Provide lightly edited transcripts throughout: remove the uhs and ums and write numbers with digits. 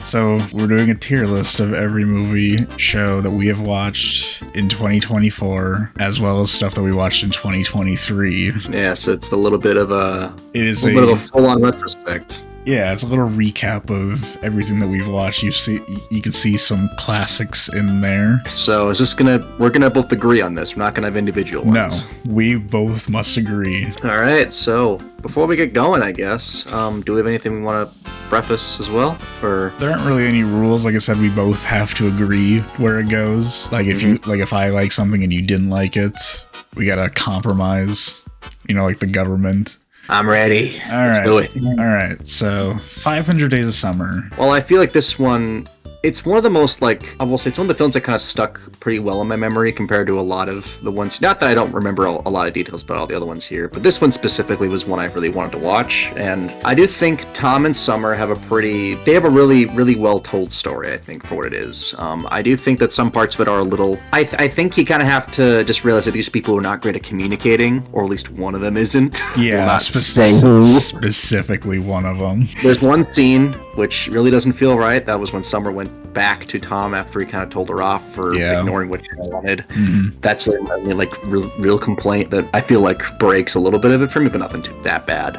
So we're doing a tier list of every movie show that we have watched in 2024, as well as stuff that we watched in 2023. Yeah, so it's a little bit of a bit of a full-on retrospect. Yeah, it's a little recap of everything that we've watched. You can see some classics in there. So we're gonna both agree on this. We're not gonna have individual ones. No, we both must agree. All right. So before we get going, I guess, do we have anything we want to preface as well? Or there aren't really any rules. Like I said, we both have to agree where it goes. Like if I like something and you didn't like it, we gotta compromise. Like the government. I'm ready. Let's do it. All right. So 500 Days of Summer. Well, I feel like this one, it's one of the most, I will say, it's one of the films that kind of stuck pretty well in my memory compared to a lot of the ones. Not that I don't remember a lot of details about all the other ones here, but this one specifically was one I really wanted to watch. And I do think Tom and Summer have a really, really well told story, I think, for what it is. I do think that some parts of it are a little, I think you kind of have to just realize that these people are not great at communicating, or at least one of them isn't. Yeah, specifically one of them. There's one scene which really doesn't feel right. That was when Summer went back to Tom after he kind of told her off for ignoring what she wanted. Mm-hmm. That's real complaint that I feel like breaks a little bit of it for me, but nothing that bad.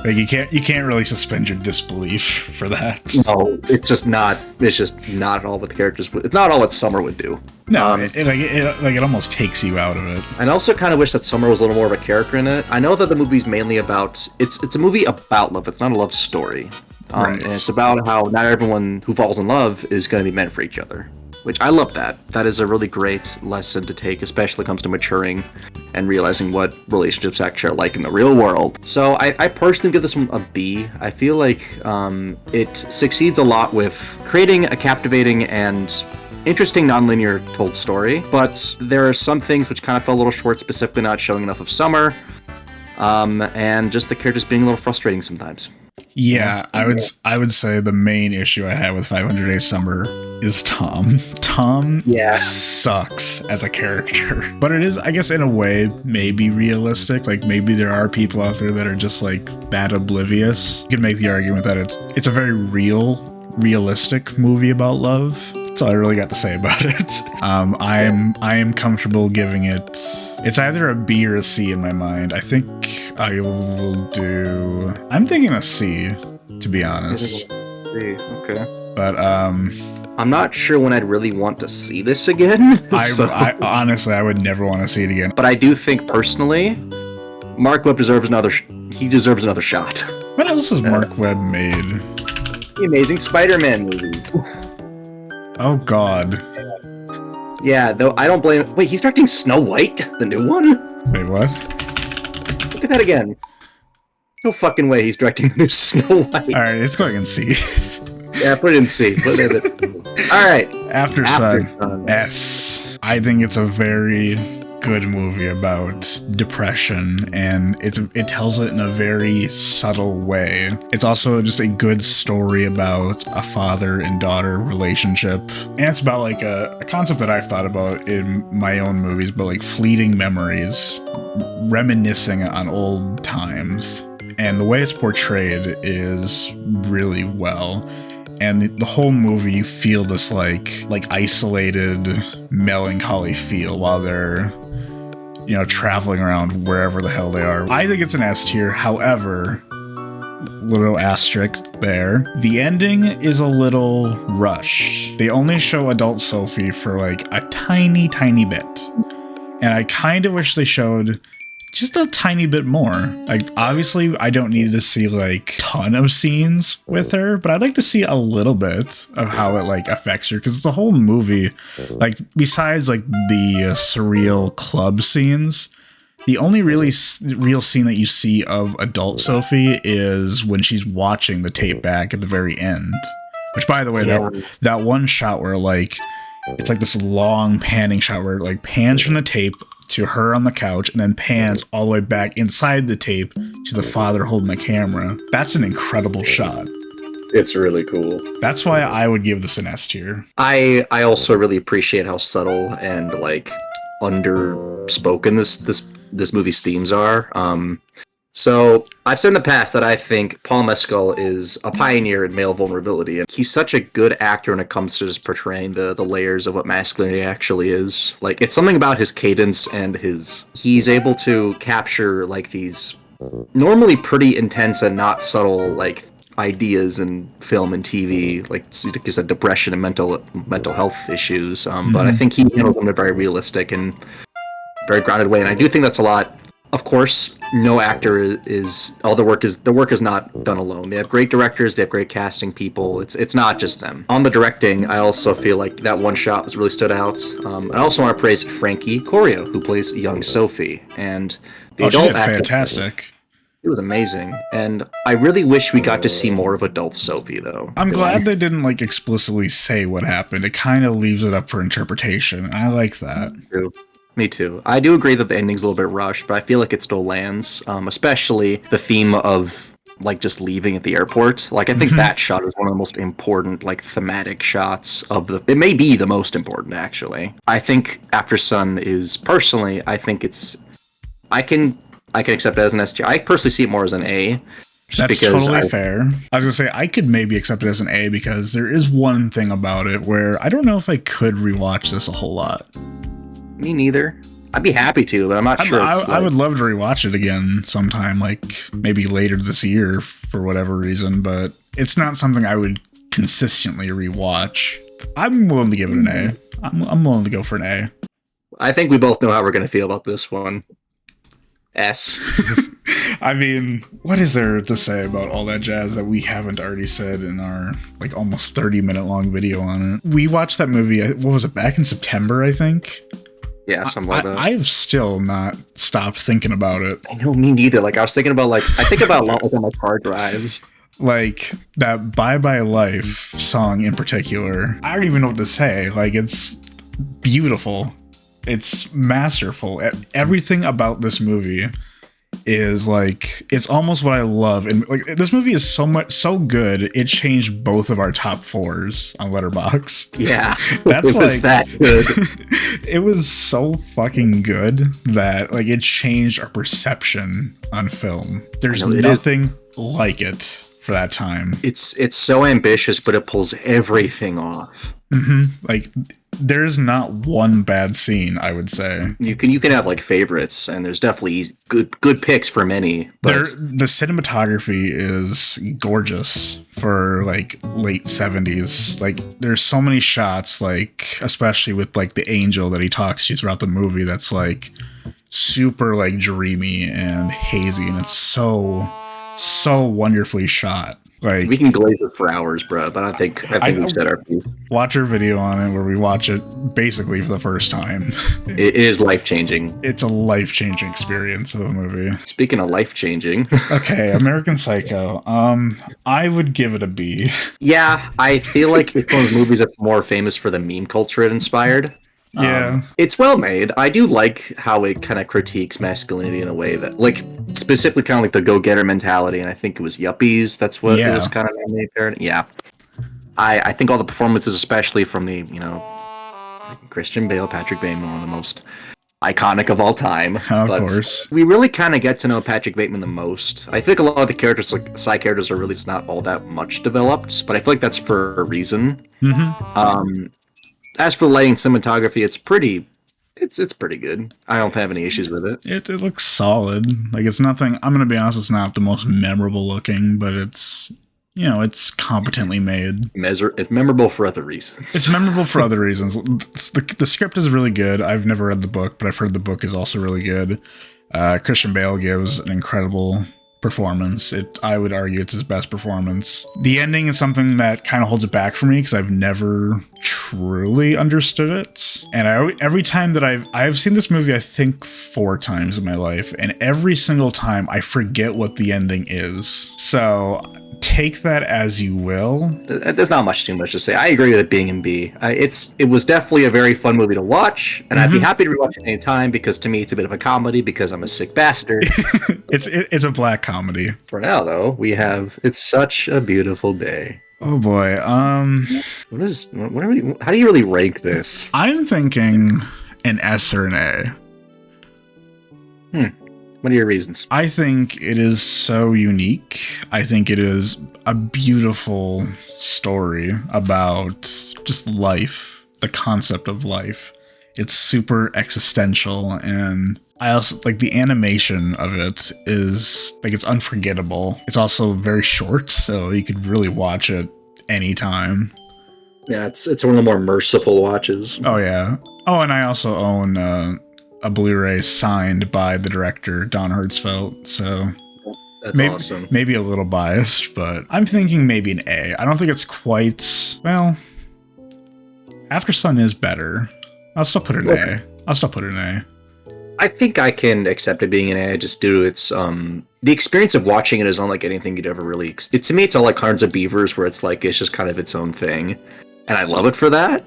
You can't really suspend your disbelief for that. No, it's just not at all what the characters would. It's not all what Summer would do. No, it almost takes you out of it. And I also kind of wish that Summer was a little more of a character in it. I know that the movie's mainly about it's a movie about love. It's not a love story. Right. And it's about how not everyone who falls in love is going to be meant for each other, which I love that. That is a really great lesson to take, especially when it comes to maturing and realizing what relationships actually are like in the real world. So I personally give this one a B. I feel like it succeeds a lot with creating a captivating and interesting nonlinear told story, but there are some things which kind of fell a little short, specifically not showing enough of Summer, and just the characters being a little frustrating sometimes. Yeah, I would say the main issue I have with 500 Days Summer is Tom. Tom sucks as a character. But it is, I guess, in a way, maybe realistic. Like, maybe there are people out there that are just, that oblivious. You can make the argument that it's a very realistic movie about love. That's all I really got to say about it. I am comfortable giving it. It's either a B or a C in my mind. I think I will do. I'm thinking a C, to be honest. C, okay. But I'm not sure when I'd really want to see this again. I honestly, I would never want to see it again. But I do think personally, Mark Webb deserves another. He deserves another shot. What else has Mark Webb made? The Amazing Spider-Man movies. Oh God. Yeah, though I don't blame. Wait, he's directing Snow White, the new one? Wait, what? Look at that again. No fucking way he's directing the new Snow White. Alright, it's going in C. Yeah, put it in C. Alright. Aftersun. S. I think it's a very good movie about depression, and it tells it in a very subtle way. It's also just a good story about a father and daughter relationship, and it's about a concept that I've thought about in my own movies, but fleeting memories, reminiscing on old times, and the way it's portrayed is really well. And the whole movie, you feel this isolated, melancholy feel while they're traveling around wherever the hell they are. I think it's an S tier. However, little asterisk there. The ending is a little rushed. They only show adult Sophie for a tiny, tiny bit. And I kind of wish they showed just a tiny bit more. Obviously, I don't need to see ton of scenes with her, but I'd like to see a little bit of how it affects her, because the whole movie, besides the surreal club scenes, the only really real scene that you see of adult Sophie is when she's watching the tape back at the very end. Which, by the way, that one shot where it's this long panning shot where it pans from the tape to her on the couch and then pans all the way back inside the tape to the father holding the camera. That's an incredible shot. It's really cool. That's why I would give this an S tier. I also really appreciate how subtle and underspoken this movie's themes are. So I've said in the past that I think Paul Mescal is a pioneer in male vulnerability, and he's such a good actor when it comes to just portraying the layers of what masculinity actually is. Like, it's something about his cadence and he's able to capture like these normally pretty intense and not subtle like ideas in film and TV, like you said, depression and mental health issues. But I think he handles them in a very realistic and very grounded way, and I do think that's a lot. Of course, no actor is all the work is not done alone. They have great directors, they have great casting people. It's not just them. On the directing, I also feel like that one shot was really stood out. I also want to praise Frankie Corio, who plays young Sophie, and the adult actor. Fantastic. It was amazing, and I really wish we got to see more of adult Sophie, though. I'm glad they didn't like explicitly say what happened. It kind of leaves it up for interpretation. I like that. True. Me too. I do agree that the ending's a little bit rushed, but I feel like it still lands, especially the theme of like just leaving at the airport. Like, I think that shot is one of the most important, like, thematic shots of it may be the most important, actually. I think Aftersun is, personally, I think I can accept it as an S tier. I personally see it more as an A. That's totally fair. I was gonna say I could maybe accept it as an A because there is one thing about it where I don't know if I could rewatch this a whole lot. Me neither. I'd be happy to, but I'm not sure. I would love to rewatch it again sometime, like maybe later this year for whatever reason, but it's not something I would consistently rewatch. I'm willing to give it an A. I'm willing to go for an A. I think we both know how we're going to feel about this one. S. I mean, what is there to say about all that jazz that we haven't already said in our like almost 30-minute long video on it? We watched that movie, what was it, back in September, I think? Yeah, something like that. I've still not stopped thinking about it. I know, me neither. Like, I was thinking about, I think about a lot on my car drives. Like, that Bye Bye Life song in particular, I don't even know what to say. Like, it's beautiful. It's masterful. Everything about this movie is like, it's almost what I love. And like, this movie is so good, it changed both of our top 4s on Letterboxd. Yeah, that's it was that good. It was so fucking good that like it changed our perception on film. There's nothing like it for that time. It's so ambitious, but it pulls everything off. Like, there's not one bad scene, I would say. You can have like favorites, and there's definitely good picks for many. But the cinematography is gorgeous for like late 70s. Like, there's so many shots, like especially with like the angel that he talks to throughout the movie, that's like super like dreamy and hazy, and it's so wonderfully shot. Like, we can glaze it for hours, bro, but I think we've said our piece. Watch our video on it where we watch it basically for the first time. It is life-changing. It's a life-changing experience of a movie. Speaking of life-changing. Okay, American Psycho. I would give it a B. Yeah, I feel like it's one of those movies that's more famous for the meme culture it inspired. Yeah. It's well made. I do like how it kind of critiques masculinity in a way that, like, specifically kind of like the go-getter mentality, and I think it was Yuppies. That's what it was kind of made apparent. Yeah. I think all the performances, especially from the, Christian Bale, Patrick Bateman, one of the most iconic of all time. Of course. We really kind of get to know Patrick Bateman the most. I think a lot of the characters, like side characters, are really not all that much developed, but I feel like that's for a reason. As for the lighting cinematography, it's pretty good. I don't have any issues with it. It looks solid. Like, it's nothing, I'm going to be honest, it's not the most memorable looking, but it's, it's competently made. It's memorable for other reasons. It's memorable for other reasons. The script is really good. I've never read the book, but I've heard the book is also really good. Christian Bale gives an incredible performance. I would argue it's his best performance. The ending is something that kind of holds it back for me because I've never truly understood it. And every time that I've seen this movie, I think 4 times in my life, and every single time I forget what the ending is. So take that as you will. There's not too much to say. I agree with it being in B. It was definitely a very fun movie to watch, and I'd be happy to rewatch it any time, because to me it's a bit of a comedy because I'm a sick bastard. It's a black comedy. For now, though, we have It's Such a Beautiful Day. Oh boy. How do you really rank this? I'm thinking an S or an A. What are your reasons? I think it is so unique. I think it is a beautiful story about just life, the concept of life. It's super existential, and I also like the animation of it is like it's unforgettable. It's also very short, so you could really watch it anytime. Yeah, it's one of the more merciful watches. Oh yeah. Oh, and I also own a Blu-ray signed by the director Don Hertzfeldt, so that's awesome. Maybe a little biased, but I'm thinking maybe an A. I don't think it's quite, well, Aftersun is better. I'll still put it an A. I'll still put it an A. I think I can accept it being an A just due to its the experience of watching it is unlike anything you'd ever really. To me, it's all like Hundreds of Beavers, where it's like it's just kind of its own thing, and I love it for that.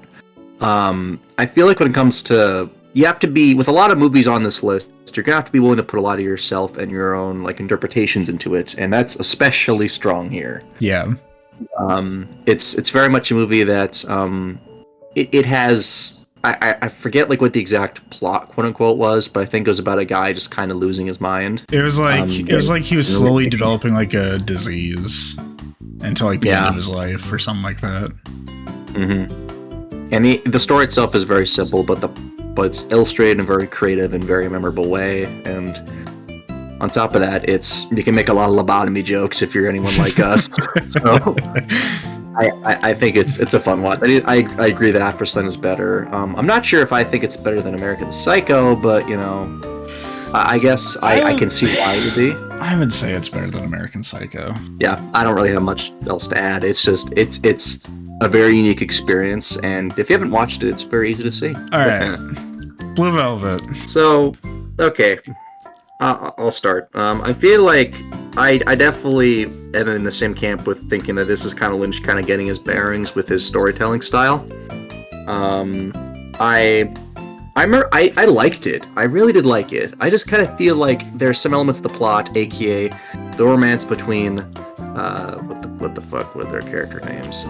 I feel like when it comes to, you have to be, with a lot of movies on this list, you're gonna have to be willing to put a lot of yourself and your own like interpretations into it, and that's especially strong here. Yeah. It's very much a movie that it has. I forget like what the exact plot, quote unquote, was, but I think it was about a guy just kind of losing his mind. It was like he was slowly developing like a disease until like the end of his life or something like that. Mm-hmm. And the story itself is very simple, but it's illustrated in a very creative and very memorable way. And on top of that, you can make a lot of lobotomy jokes if you're anyone like us. So I think it's a fun watch. I agree that Aftersun is better. I'm not sure if I think it's better than American Psycho, but you know, I guess I can see why it would be. I would say it's better than American Psycho. Yeah, I don't really have much else to add. It's just it's a very unique experience, and if you haven't watched it, it's very easy to see. All right, Blue Velvet. So, okay, I'll start. I feel like I definitely am in the same camp with thinking that this is kind of Lynch kind of getting his bearings with his storytelling style. I liked it. I really did like it. I just kind of feel like there's some elements of the plot, aka the romance between what the fuck were their character names?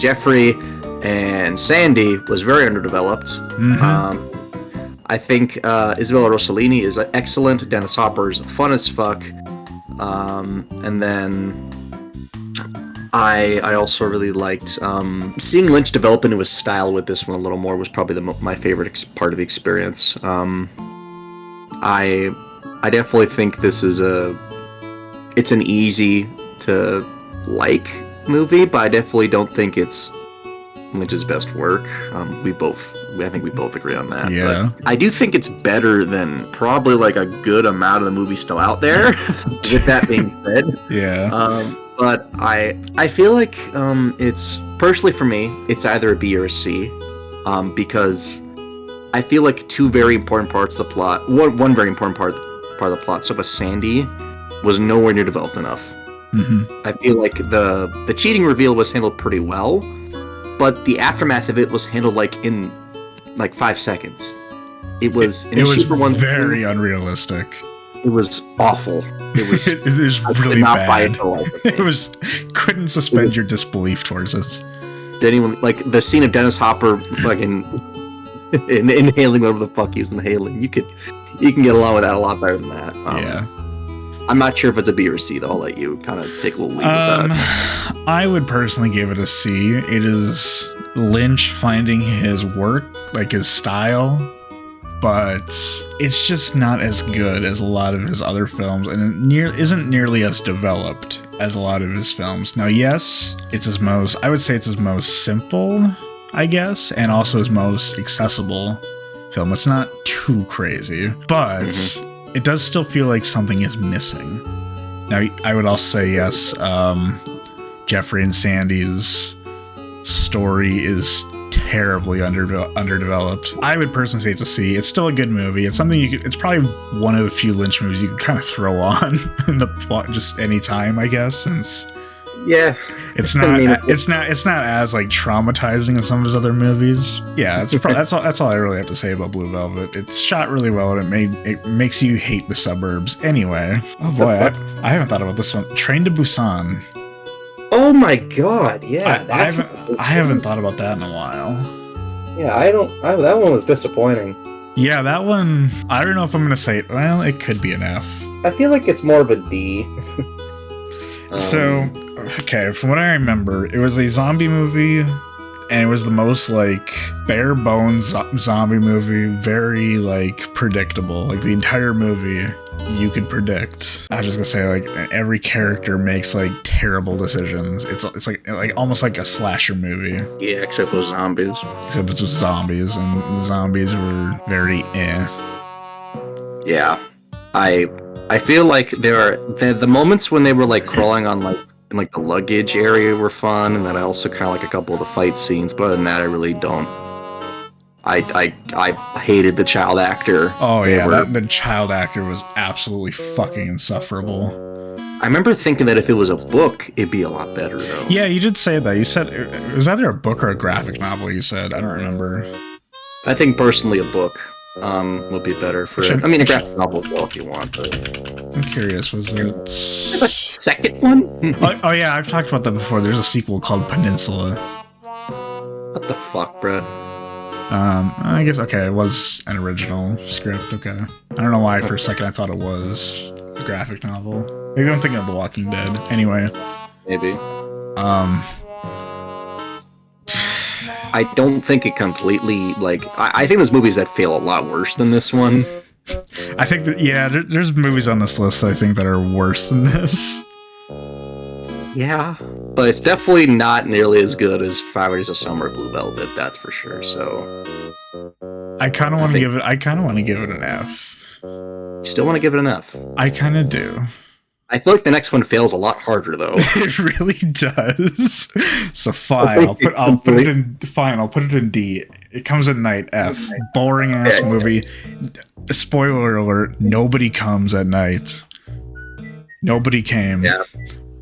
Jeffrey and Sandy was very underdeveloped. Mm-hmm. I think Isabella Rossellini is excellent. Dennis Hopper's fun as fuck. And then I also really liked seeing Lynch develop into his style with this one a little more was probably my favorite part of the experience. I definitely think this is it's an easy to like movie, but I definitely don't think it's Lynch's best work. I think we both agree on that. Yeah. But I do think it's better than probably like a good amount of the movies still out there. With that being said, yeah. But I feel like it's personally for me, it's either a B or a C, because I feel like two very important parts of the plot. One very important part of the plot. So, Sandy was nowhere near developed enough. Mm-hmm. I feel like the cheating reveal was handled pretty well, but the aftermath of it was handled in 5 seconds. It was very unrealistic. It was awful. It was it was really not bad. Buy it all, couldn't suspend your disbelief towards it. Did anyone like the scene of Dennis Hopper fucking inhaling whatever the fuck he was inhaling? You can get along with that a lot better than that. Yeah. I'm not sure if it's a B or a C though. I'll let you kind of take a little lead with that. I would personally give it a C. It is Lynch finding his work, like his style, but it's just not as good as a lot of his other films, and it isn't nearly as developed as a lot of his films. Now, yes, I would say it's his most simple, I guess, and also his most accessible film. It's not too crazy, but it does still feel like something is missing. Now, I would also say yes, Jeffrey and Sandy's story is terribly underdeveloped. I would personally say it's a C. It's still a good movie. It's something it's probably one of the few Lynch movies you can kind of throw on in the plot just any time, I guess, since it's not as like traumatizing as some of his other movies. Yeah, that's all I really have to say about Blue Velvet. It's shot really well, and it makes you hate the suburbs. Anyway, oh boy, I haven't thought about this one. Train to Busan. Oh my god, yeah. I haven't thought about that in a while. Yeah, that one was disappointing. Yeah, that one, I don't know if I'm going to say, well, it could be an F. I feel like it's more of a D. So, okay, from what I remember, it was a zombie movie, and it was the most, like, bare bones zombie movie, very, like, predictable. Like, the entire movie, you could predict. I was just gonna say, like, every character makes, like, terrible decisions. It's like almost like a slasher movie. Yeah, except with zombies. Except it's with zombies, and the zombies were very eh. Yeah. I feel like there are the moments when they were like crawling on like in like the luggage area were fun, and then I also kind of like a couple of the fight scenes. But other than that, I really don't. I hated the child actor. Oh yeah, the child actor was absolutely fucking insufferable. I remember thinking that if it was a book, it'd be a lot better though. Yeah, you did say that. You said it was either a book or a graphic novel. You said, I don't remember. I think personally a book would be better for it. I mean, a graphic novel as well if you want, but I'm curious, was it... There's a second one? oh yeah, I've talked about that before. There's a sequel called Peninsula. What the fuck, bruh? I guess, okay, it was an original script, okay. I don't know why for a second I thought it was a graphic novel. Maybe I'm thinking of The Walking Dead. Anyway. Maybe. I don't think it completely, like... I think there's movies that fail a lot worse than this one. I think that, yeah, there's movies on this list that I think that are worse than this. Yeah, but it's definitely not nearly as good as 5 Days of Summer Blue Velvet, that's for sure, so... I kind of want to give it an F. You still want to give it an F? I kind of do. I feel like the next one fails a lot harder, though. It really does. So fine, I'll put it in D. It Comes at Night, F. Boring ass movie. Spoiler alert: nobody comes at night. Nobody came. Yeah,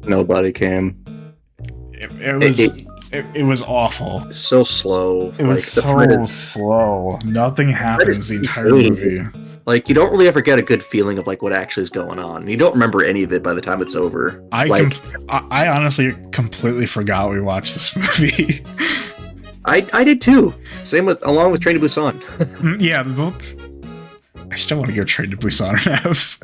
nobody came. It was awful. So slow. It was so slow. Nothing happens the entire movie. Like, you don't really ever get a good feeling of, like, what actually is going on. You don't remember any of it by the time it's over. I honestly completely forgot we watched this movie. I did too. Along with Train to Busan. Yeah, I still want to give Train to Busan an F.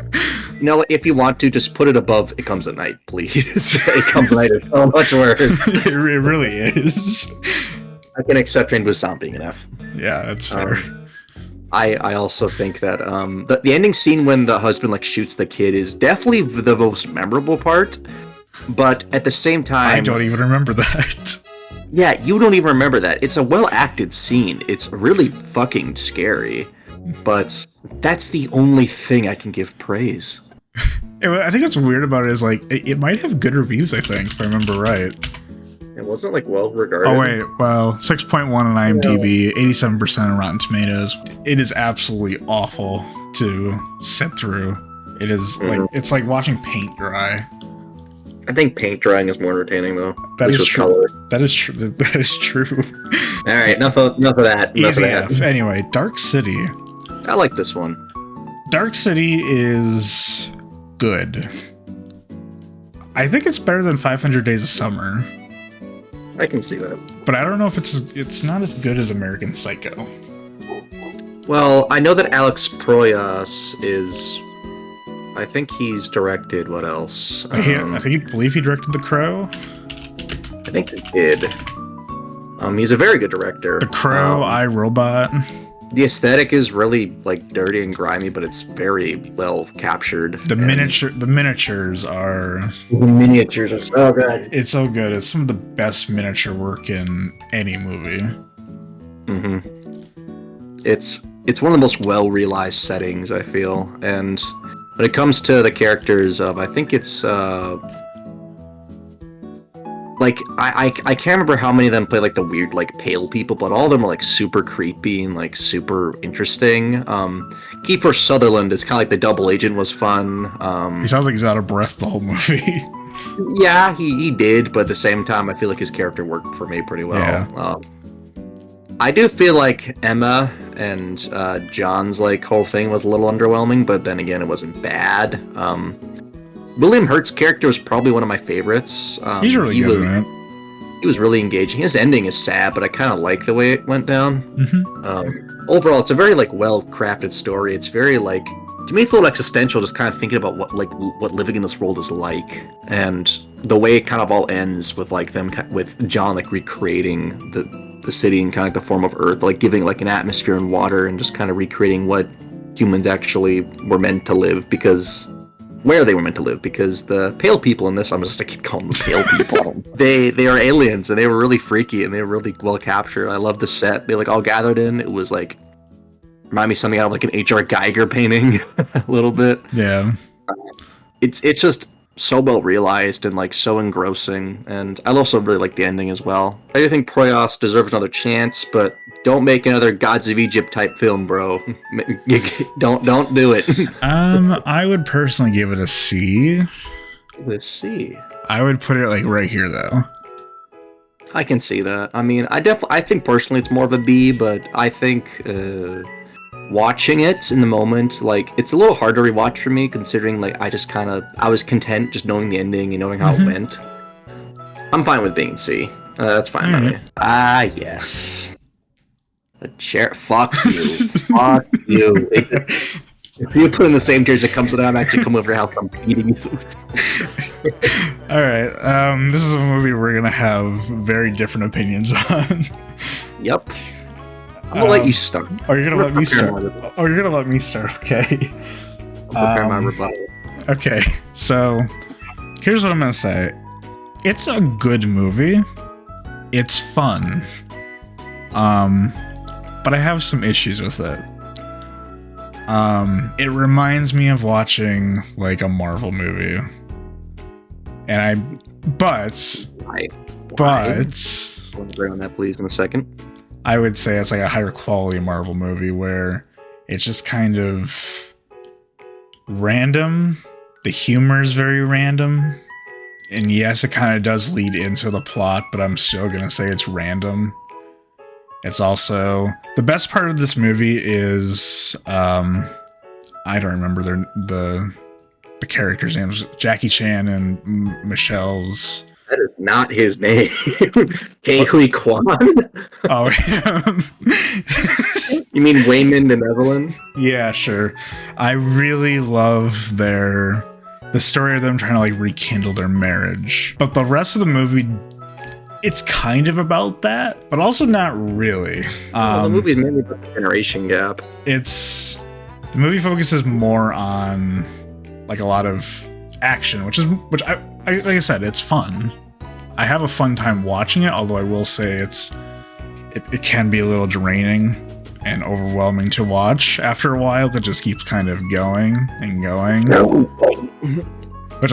You know, if you want to, just put it above It Comes at Night, please. It Comes at Night is so much worse. It really is. I can accept Train to Busan being an F. Yeah, that's fair. I also think that the ending scene when the husband like shoots the kid is definitely the most memorable part, but at the same time, I don't even remember that. Yeah, you don't even remember that. It's a well acted scene. It's really fucking scary, but that's the only thing I can give praise. I think what's weird about it is like it might have good reviews. I think if I remember right. It wasn't like well regarded. Oh wait, well, 6.1 on IMDb, 87% on Rotten Tomatoes. It is absolutely awful to sit through. It is like it's like watching paint dry. I think paint drying is more entertaining though. That is true. Color. That is true. That is true. All right, enough of that. Easy F. Anyway, Dark City. I like this one. Dark City is good. I think it's better than 500 Days of Summer. I can see that. But I don't know if it's not as good as American Psycho. Well, I know that Alex Proyas is... I think he's directed... What else? I believe he directed The Crow. I think he did. He's a very good director. The Crow, I, Robot. The aesthetic is really like dirty and grimy, but it's very well captured. The miniatures are so good. It's so good. It's some of the best miniature work in any movie. Mm-hmm. It's one of the most well realized settings, I feel. And when it comes to the characters, I think it's like I can't remember how many of them play like the weird like pale people, but all of them are like super creepy and like super interesting. Kiefer Sutherland is kind of like the double agent was fun. He sounds like he's out of breath the whole movie. Yeah, he did, but at the same time, I feel like his character worked for me pretty well. Yeah. I do feel like Emma and John's like whole thing was a little underwhelming, but then again, it wasn't bad. William Hurt's character was probably one of my favorites. He's really good in it. He was really engaging. His ending is sad, but I kind of like the way it went down. Overall, it's a very like well-crafted story. It's very like, to me, it felt existential, just kind of thinking about what living in this world is like, and the way it kind of all ends with like them with John like recreating the city in kind of like the form of Earth, like giving like an atmosphere and water, and just kind of recreating what humans actually were meant to live, because where they were meant to live, because the pale people in this, I'm just gonna keep calling them pale people. they are aliens, and they were really freaky, and they were really well captured. I love the set they like all gathered in. It was like, remind me something out of like an H.R. Geiger painting a little bit. Yeah. It's just so well realized and like so engrossing, and I also really like the ending as well. I do think Proyas deserves another chance, but don't make another Gods of Egypt type film, bro. don't do it. I would personally give it a C. Let's see. I would put it like right here though. I can see that. I mean, I think personally it's more of a B, but I think watching it in the moment, like, it's a little hard to rewatch for me, considering like I was content just knowing the ending and knowing how it went. I'm fine with being C. That's fine by me. Ah, yes. The chair. Fuck you. Fuck you. If you put in the same tier as it comes to that, I'm actually coming over to your house. I'm beating you. All right. This is a movie we're gonna have very different opinions on. Yep. I'm gonna let you start. Or you're gonna let me start. Or you're gonna let me start. Okay. I'll prepare my rebuttal. Okay. So here's what I'm gonna say. It's a good movie. It's fun. But I have some issues with it. It reminds me of watching like a Marvel movie. But I'll agree on that, please, in a second. I would say it's like a higher quality Marvel movie where it's just kind of random. The humor is very random. And yes, it kind of does lead into the plot, but I'm still going to say it's random. It's also, the best part of this movie is, I don't remember the characters' names. Jackie Chan and Michelle's. That is not his name. Hui Kwan? Oh, You mean Waymond and Evelyn? Yeah, sure. I really love the story of them trying to like rekindle their marriage. But the rest of the movie, it's kind of about that, but also not really. The movie is mainly about the generation gap. The movie focuses more on like a lot of action, which I like I said, it's fun. I have a fun time watching it, although I will say it can be a little draining and overwhelming to watch after a while. It just keeps kind of going and going. Which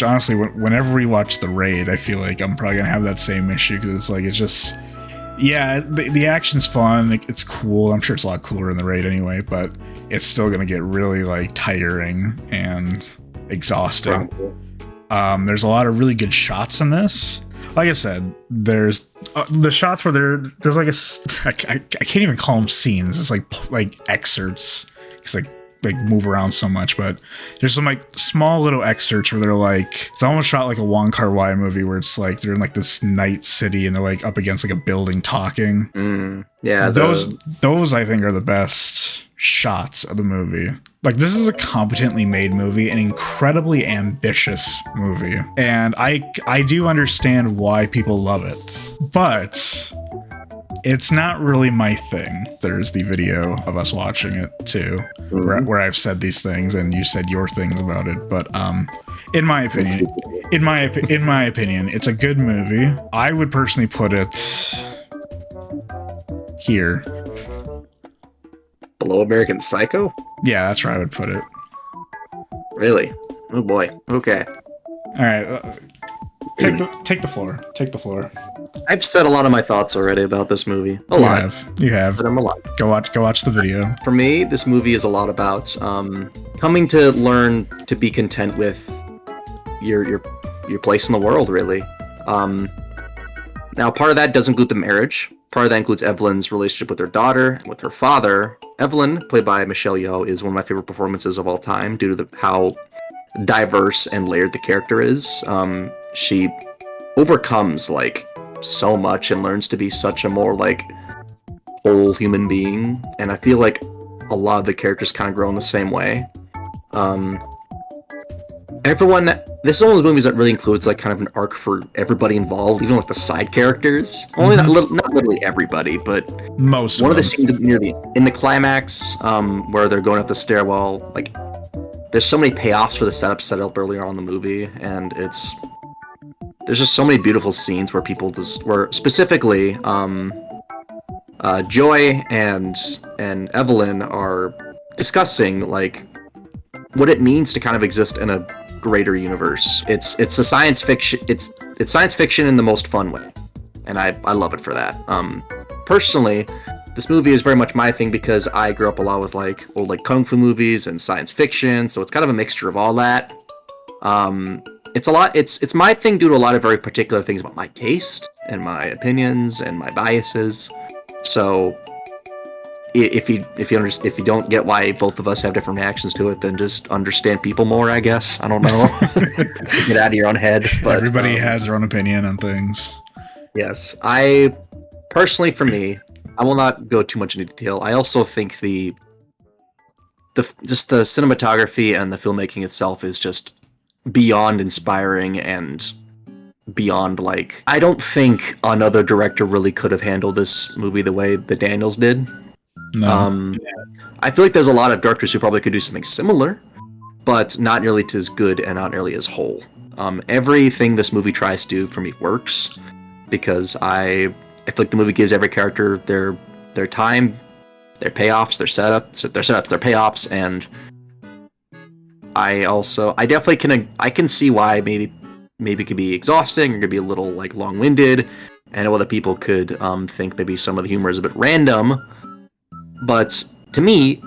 honestly, whenever we watch The Raid, I feel like I'm probably gonna have that same issue, because it's just, yeah, the action's fun, it's cool. I'm sure it's a lot cooler in The Raid anyway, but it's still gonna get really like tiring and exhausting. There's a lot of really good shots in this. Like I said, there's the shots where there's like I can't even call them scenes. It's like excerpts, because like move around so much, but there's some like small little excerpts where they're like, it's almost shot like a Wong Kar-wai movie where it's like they're in like this night city and they're like up against like a building talking. Yeah, those I think are the best shots of the movie. Like, this is a competently made movie, an incredibly ambitious movie, and I do understand why people love it, but it's not really my thing. There's the video of us watching it too, where I've said these things and you said your things about it. But in my opinion, it's a good movie. I would personally put it here. Below American Psycho? Yeah, that's where I would put it. Really? Oh boy. Okay. All right. Take the floor. Take the floor. I've said a lot of my thoughts already about this movie. You have. But I'm a lot. Go watch the video. For me, this movie is a lot about coming to learn to be content with your place in the world, really. Now, part of that does include the marriage. Part of that includes Evelyn's relationship with her daughter and with her father. Evelyn, played by Michelle Yeoh, is one of my favorite performances of all time due to how diverse and layered the character is. She overcomes like so much and learns to be such a more like whole human being. And I feel like a lot of the characters kind of grow in the same way. Everyone, this is one of those movies that really includes like kind of an arc for everybody involved, even like the side characters. Only not literally everybody, but most one of the them. scenes near in the climax, where they're going up the stairwell. Like, there's so many payoffs for the setup set up earlier on in the movie, and there's just so many beautiful scenes where where specifically, Joy and Evelyn are discussing like what it means to kind of exist in a greater universe. It's a science fiction. It's science fiction in the most fun way, and I love it for that. Personally, this movie is very much my thing because I grew up a lot with like old like kung fu movies and science fiction, so it's kind of a mixture of all that. It's my thing due to a lot of very particular things about my taste and my opinions and my biases. So if you don't get why both of us have different reactions to it, then just understand people more, I guess. I don't know. Get out of your own head. But everybody has their own opinion on things. Yes, I personally, for me, I will not go too much into detail. I also think the cinematography and the filmmaking itself is just beyond inspiring and beyond like, I don't think another director really could have handled this movie the way the Daniels did. No. I feel like there's a lot of directors who probably could do something similar, but not nearly as good and not nearly as whole. Everything this movie tries to do for me works because I feel like the movie gives every character their time, their payoffs, their setups, their payoffs, and I definitely can see why maybe it could be exhausting or could be a little like long-winded. I know other people could think maybe some of the humor is a bit random. But to me,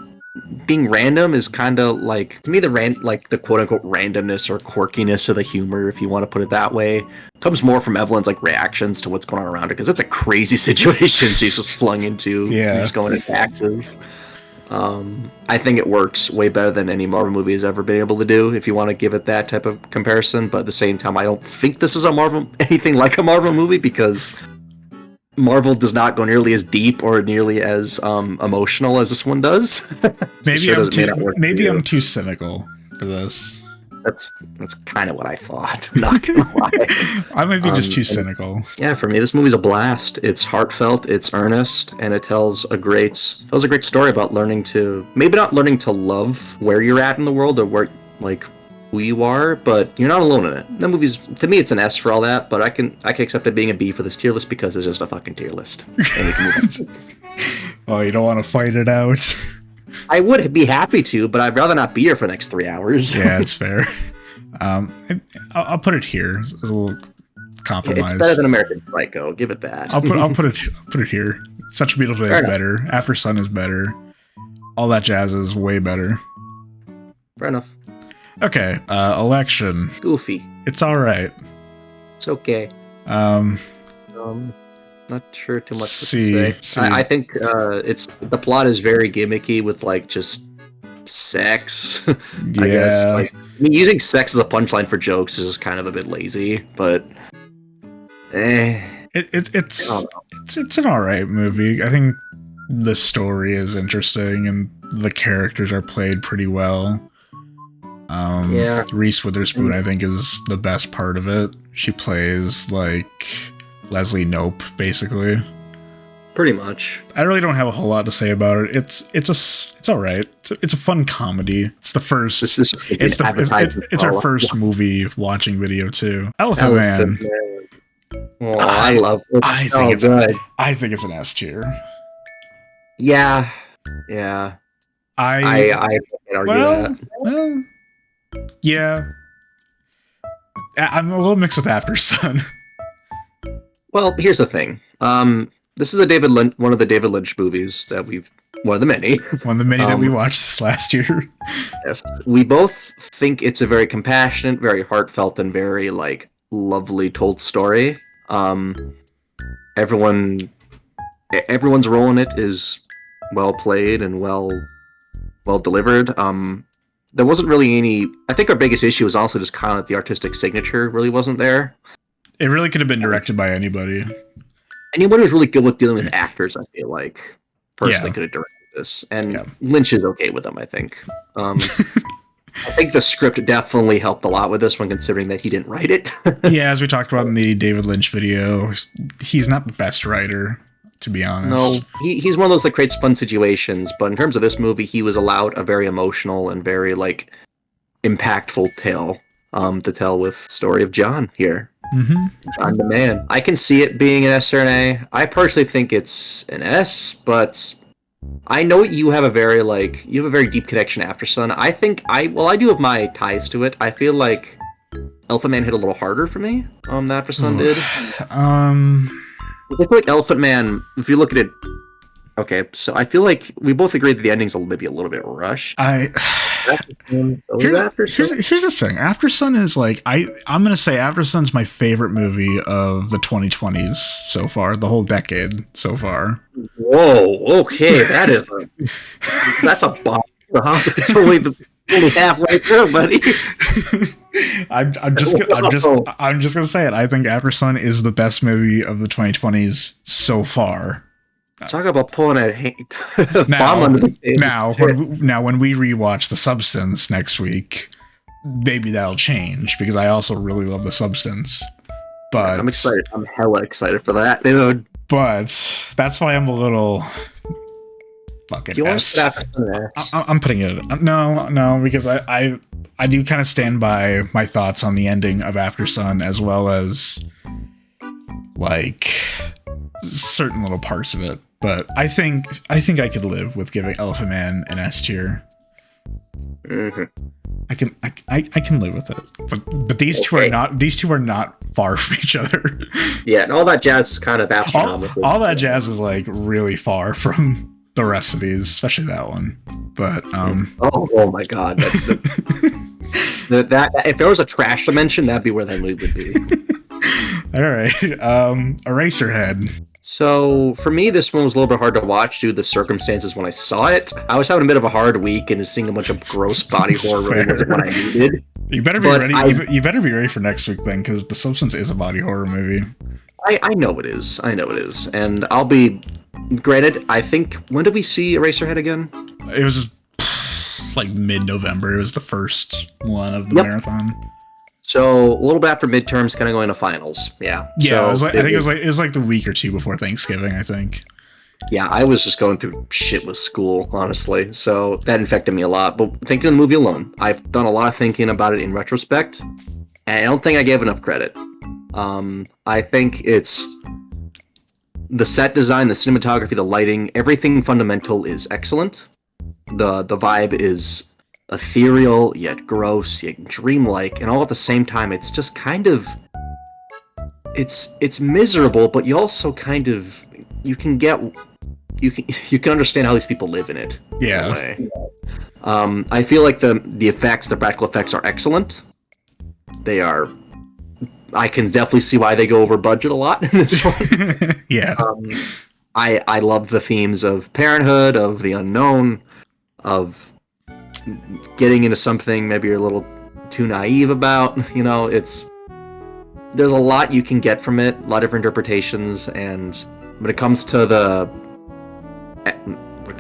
being random is kind of like, to me, the quote unquote randomness or quirkiness of the humor, if you want to put it that way, comes more from Evelyn's like reactions to what's going on around her, because it's a crazy situation she's just flung into. Yeah. Just going to taxes. I think it works way better than any Marvel movie has ever been able to do, if you want to give it that type of comparison. But at the same time, I don't think this is anything like a Marvel movie, because Marvel does not go nearly as deep or nearly as emotional as this one does. Maybe I'm too cynical for this. That's kind of what I thought. I'm not gonna lie. I might be just too cynical. Yeah, for me, this movie's a blast. It's heartfelt, it's earnest, and it tells a great story about maybe not learning to love where you're at in the world or where like who you are, but you're not alone in it. That movie's, to me, it's an S for all that, but I can accept it being a B for this tier list because it's just a fucking tier list. And we can move on. Oh, you don't want to fight it out? I would be happy to, but I'd rather not be here for the next 3 hours. Yeah, it's fair. I'll put it here as a little compromise. It's better than American Psycho. Give it that. I'll put it here. Such a Beautiful Day is better. Aftersun is better. All That Jazz is way better. Fair enough. Okay, election. Goofy. It's all right. It's okay. Not sure too much to say. I think the plot is very gimmicky with like just sex. Yeah. I guess like, using sex as a punchline for jokes is just kind of a bit lazy, but it's an all right movie. I think the story is interesting and the characters are played pretty well. Reese Witherspoon, I think, is the best part of it. She plays like Leslie Knope, basically. Pretty much. I really don't have a whole lot to say about it. It's all right. It's a fun comedy. It's the first. It's our first movie watching video too. Elephant Man. Oh, I love it. I think it's an S tier. Yeah. I can't argue that. Well, yeah. I'm a little mixed with Aftersun. Well, here's the thing. This is one of the David Lynch movies that one of the many that we watched this last year. Yes, we both think it's a very compassionate, very heartfelt, and very like lovely told story. Everyone's role in it is well played and well delivered. There wasn't really any. I think our biggest issue was also just kind of the artistic signature really wasn't there. It really could have been directed by anybody. Anyone who's really good with dealing with actors, I feel like, personally could have directed this. And Lynch is okay with them, I think. I think the script definitely helped a lot with this one, considering that he didn't write it. Yeah, as we talked about in the David Lynch video, he's not the best writer, to be honest. No, he's one of those that creates fun situations, but in terms of this movie, he was allowed a very emotional and very, like, impactful tale to tell with story of John here. Mm-hmm. John the man. I can see it being an S or an A. I personally think it's an S, but I know you have a very deep connection to Aftersun. I think I do have my ties to it. I feel like Elephant Man hit a little harder for me than Aftersun did. I feel like Elephant Man, if you look at it, okay, so I feel like we both agree that the ending's maybe a little bit rushed. Here's the thing. Aftersun is like I'm gonna say Aftersun's my favorite movie of the 2020s so far, the whole decade so far. Whoa, okay, that's a bomb. It's only halfway through, buddy. I'm just gonna say it. I think Aftersun is the best movie of the 2020s so far. Talk about pulling a bomb under the table. Now, when we rewatch The Substance next week, maybe that'll change because I also really love The Substance. But I'm excited. I'm hella excited for that, dude. But that's why I'm a little fucking. Do you want to stop? I'm putting it. No, because I do kind of stand by my thoughts on the ending of Aftersun as well as like certain little parts of it. But I think I could live with giving Elephant Man an S tier. Mm-hmm. I can live with it. But these two are not far from each other. Yeah, and all that jazz is kind of astronomical. All that jazz is like really far from the rest of these, especially that one. But oh my god, that if there was a trash dimension, that'd be where that movie would be. All right, Eraserhead. So for me, this one was a little bit hard to watch due to the circumstances when I saw it. I was having a bit of a hard week, and seeing a bunch of gross body horror really wasn't what I needed. You better be ready. You better be ready for next week then, because The Substance is a body horror movie. I know it is. And I'll be granted. I think, when did we see Eraserhead again? It was like mid-November. It was the first one of the marathon. So a little bit after midterms, kind of going to finals. Yeah. Yeah. So I think it was like the week or two before Thanksgiving, I think. Yeah, I was just going through shit with school, honestly. So that infected me a lot. But thinking of the movie alone, I've done a lot of thinking about it in retrospect, and I don't think I gave enough credit. I think it's the set design, the cinematography, the lighting, everything fundamental is excellent. The vibe is ethereal, yet gross, yet dreamlike, and all at the same time, it's just kind of... It's miserable, but you also kind of... You can understand how these people live in it. Yeah. In a way. I feel like the effects, the practical effects are excellent. They are... I can definitely see why they go over budget a lot in this one. Yeah. I love the themes of parenthood, of the unknown, of getting into something maybe you're a little too naive about. There's a lot you can get from it, a lot of different interpretations, and when it comes to what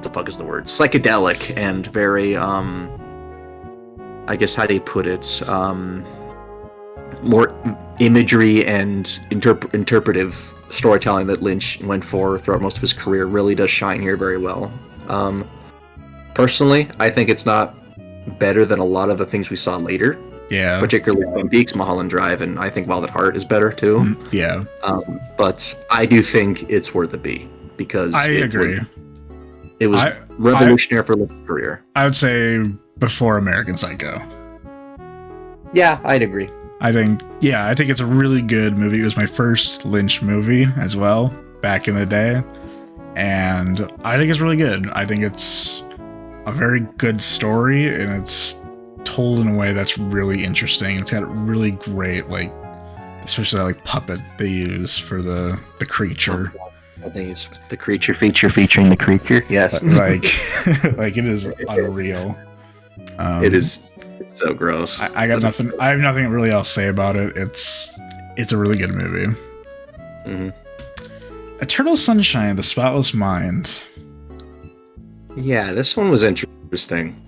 the fuck is the word? Psychedelic and very, I guess, how do you put it? More imagery and interpretive storytelling that Lynch went for throughout most of his career really does shine here very well. Personally, I think it's not better than a lot of the things we saw later. Yeah. Particularly Twin Peaks, Mulholland Drive, and I think Wild at Heart is better too. Yeah. But I do think it's worth a B because I agree. It was revolutionary for Lynch's career. I would say before American Psycho. Yeah, I'd agree. I think it's a really good movie. It was my first Lynch movie as well back in the day, and I think it's really good. I think it's a very good story, and it's told in a way that's really interesting. It's got really great, especially that puppet they use for the creature. I think it's the creature feature featuring the creature. Yes, it is unreal. It is. It's so gross. I have nothing really else to say about it. It's a really good movie. Mm-hmm. Eternal Sunshine, The Spotless Mind. Yeah, this one was interesting.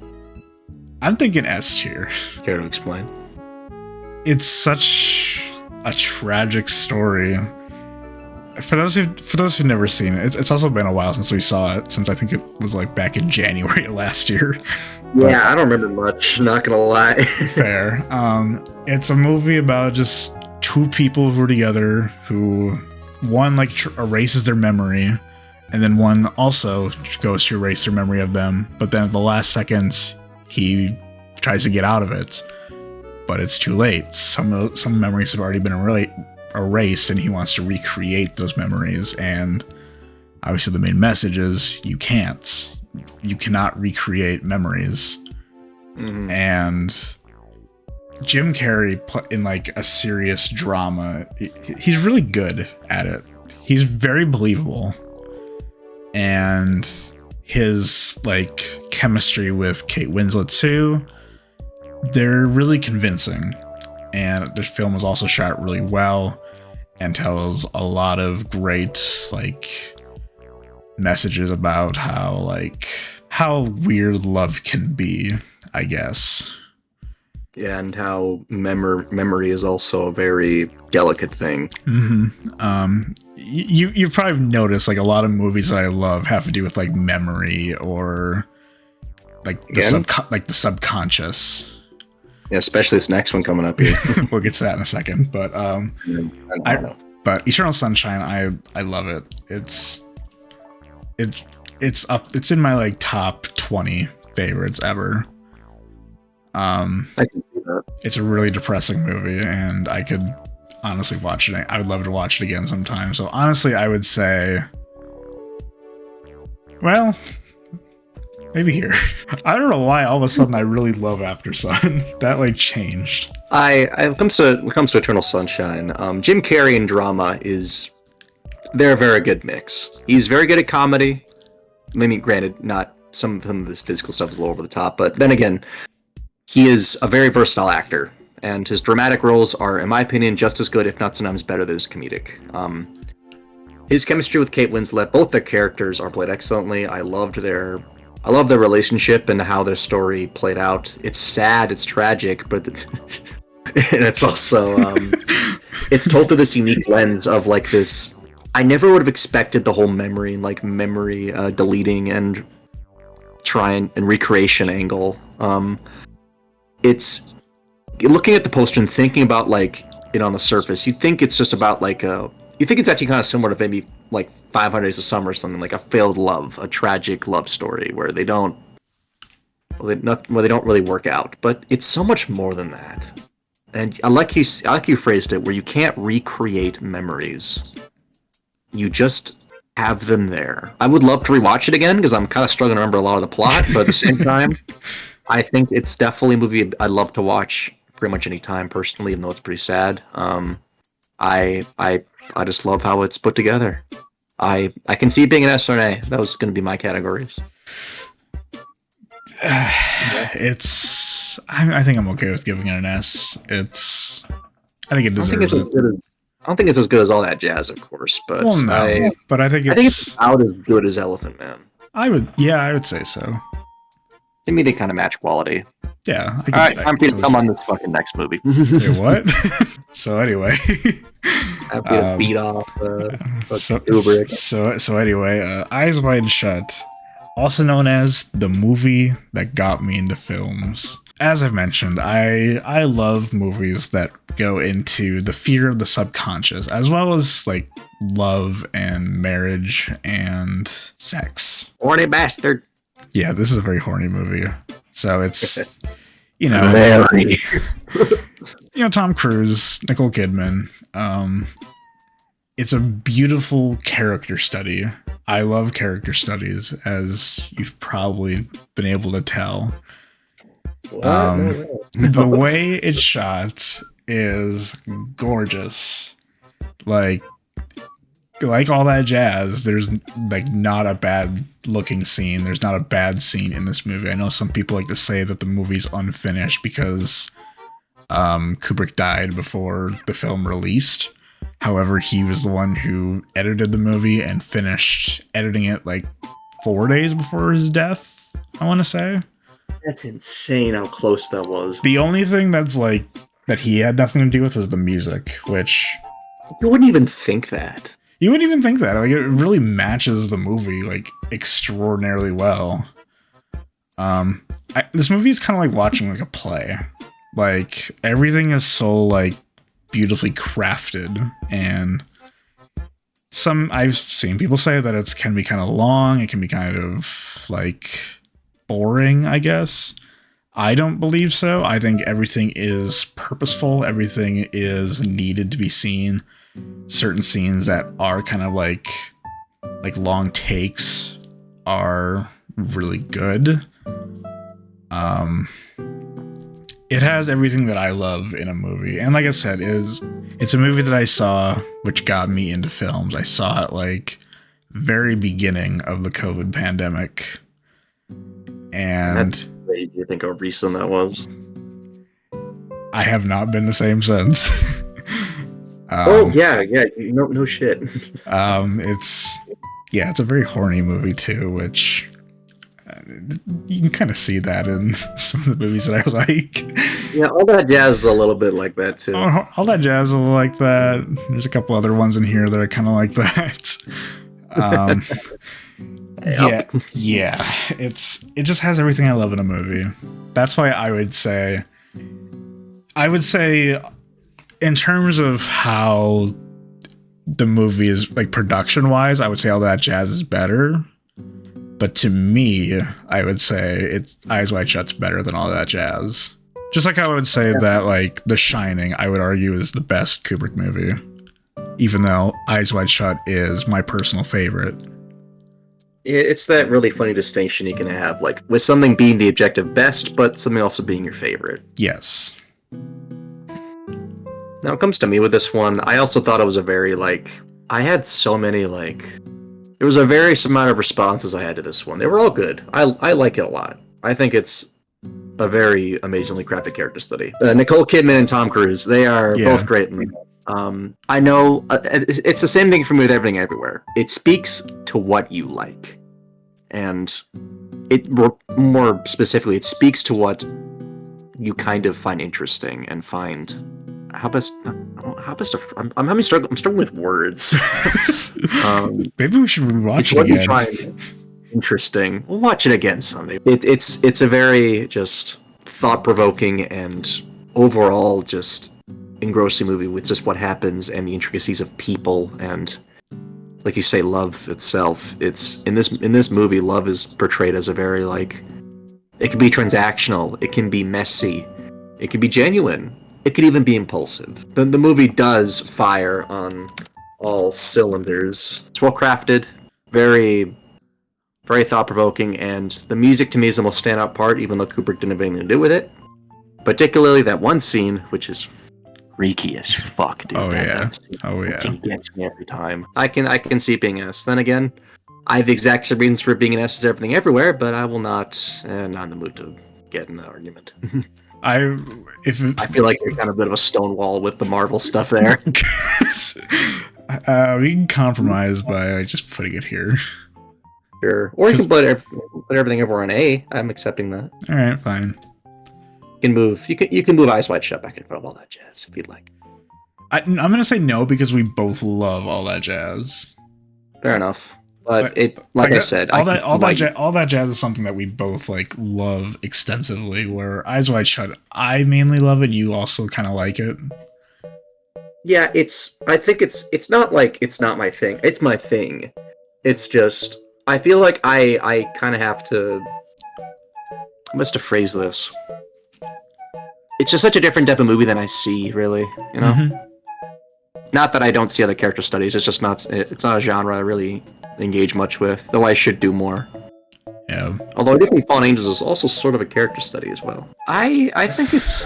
I'm thinking S tier. Care to explain? It's such a tragic story. For those who've never seen it, it's also been a while since we saw it. Since I think it was like back in January of last year. Yeah, I don't remember much. Not gonna lie. Fair. It's a movie about just two people who are together who one like erases their memory, and then one also goes to erase their memory of them. But then at the last seconds, he tries to get out of it, but it's too late. Some memories have already been erased, and he wants to recreate those memories. And obviously, the main message is you cannot recreate memories. Mm-hmm. And Jim Carrey in like a serious drama, he's really good at it. He's very believable, and his like chemistry with Kate Winslet too, they're really convincing. And the film was also shot really well and tells a lot of great like messages about how weird love can be, I guess. Yeah, and how memory is also a very delicate thing. Mm-hmm. You've probably noticed like a lot of movies that I love have to do with like memory or like the subconscious. Yeah, especially this next one coming up here. We'll get to that in a second, but but Eternal Sunshine, I love it. It's in my like top 20 favorites ever. I can see that. It's a really depressing movie, and I could honestly watch it. I would love to watch it again sometime. So honestly, I would say, well, maybe here. I don't know why all of a sudden I really love Aftersun. That like changed. When it comes to Eternal Sunshine, Jim Carrey in drama they're a very good mix. He's very good at comedy. Maybe granted, not some of his physical stuff is a little over the top, but then again, he is a very versatile actor, and his dramatic roles are, in my opinion, just as good, if not sometimes better, than his comedic. His chemistry with Kate Winslet, both their characters are played excellently. I love their relationship and how their story played out. It's sad, it's tragic, but and it's also it's told through this unique lens of like this. I never would have expected the whole memory deleting and trying and recreation angle. It's looking at the poster and thinking about like it on the surface. You think it's just about like you think it's actually kind of similar to maybe like 500 Days of Summer or something, like a failed love, a tragic love story where they don't really work out. But it's so much more than that. And I like you phrased it, where you can't recreate memories. You just have them there. I would love to rewatch it again because I'm kind of struggling to remember a lot of the plot, but at the same time, I think it's definitely a movie I'd love to watch pretty much any time personally, even though it's pretty sad. I just love how it's put together. I can see it being an S or an A. That was going to be my categories. I think I'm okay with giving it an S. I think it deserves it. I don't think it's as good as All That Jazz, of course, but well, no, but I think it's about as good as Elephant Man. I would say so. To me, they kind of match quality. Yeah. All right, I'm going to come on this fucking next movie. Wait, what? So anyway, I'm gonna beat off Kubrick. So anyway, Eyes Wide Shut, also known as the movie that got me into films. As I've mentioned, I love movies that go into the fear of the subconscious, as well as like love and marriage and sex. Horny bastard. Yeah, this is a very horny movie. So it's, Tom Cruise, Nicole Kidman. It's a beautiful character study. I love character studies, as you've probably been able to tell. The way it's shot is gorgeous. Like All That Jazz, there's like not a bad looking scene. There's not a bad scene in this movie. I know some people like to say that the movie's unfinished because Kubrick died before the film released. However, he was the one who edited the movie and finished editing it like 4 days before his death, I want to say. That's insane how close that was. The only thing that's like that he had nothing to do with was the music, which you wouldn't even think that. You wouldn't even think that. Like, it really matches the movie like extraordinarily well. This movie is kind of like watching like a play. Like, everything is so like beautifully crafted, and I've seen people say that it can be kind of long, it can be kind of like boring, I guess. I don't believe so. I think everything is purposeful, everything is needed to be seen. Certain scenes that are kind of like long takes are really good. It has everything that I love in a movie. And like I said, it's a movie that I saw which got me into films. I saw it like very beginning of the COVID pandemic. And that's crazy to think how recent that was. I have not been the same since. Yeah, no shit. It's a very horny movie too, which you can kind of see that in some of the movies that I like. Yeah, All That Jazz is a little bit like that too. All That Jazz is like that. There's a couple other ones in here that are kind of like that. Yeah. It just has everything I love in a movie. That's why I would say, in terms of how the movie is like production wise, I would say All That Jazz is better. But to me, I would say it's Eyes Wide Shut's better than All That Jazz. Just like I would say that like The Shining, I would argue is the best Kubrick movie, even though Eyes Wide Shut is my personal favorite. It's that really funny distinction you can have, like with something being the objective best, but something also being your favorite. Yes. Now it comes to me with this one, I also thought it was a very I had so many there was a various amount of responses I had to this one. They were all good. I like it a lot. I think it's a very amazingly crafted character study. Nicole Kidman and Tom Cruise, they are both great in it. I know it's the same thing for me with Everything Everywhere. It speaks to what you like. And more specifically, it speaks to what you kind of find interesting and find I'm struggling with words. Maybe we should rewatch it again. Find interesting. We'll watch it again someday. It's a very just thought-provoking and overall just engrossing movie with just what happens and the intricacies of people and, like you say, love itself. It's in this movie, love is portrayed as a very it can be transactional, it can be messy, it can be genuine. It could even be impulsive. The movie does fire on all cylinders. It's well crafted, very, very thought-provoking, and the music to me is the most standout part, even though Kubrick didn't have anything to do with it. Particularly that one scene, which is freaky as fuck, dude. That scene gets me every time. I can see it being S. Then again, I have the exact same reasons for it being an S as Everything Everywhere, but I will not in the mood to get in that argument. I feel like you're kind of a bit of a stonewall with the Marvel stuff there. We can compromise by just putting it here. Sure. Or you can put Everything Everywhere on A. I'm accepting that. All right, fine. You can move Eyes Wide Shut back in front of All That Jazz if you'd like. I'm gonna say no because we both love All That Jazz. Fair enough. But I said, all that jazz is something that we both love extensively. Where Eyes Wide Shut, I mainly love it. You also kind of like it. Yeah, I think it's not it's not my thing. It's my thing. It's just I feel like I kind of have to. I must have phrased this. It's just such a different type of movie than I see, really. You know. Mm-hmm. Not that I don't see other character studies. It's just not. It's not a genre I really engage much with. Though I should do more. Yeah. Although I do think Fallen Angels is also sort of a character study as well. I think it's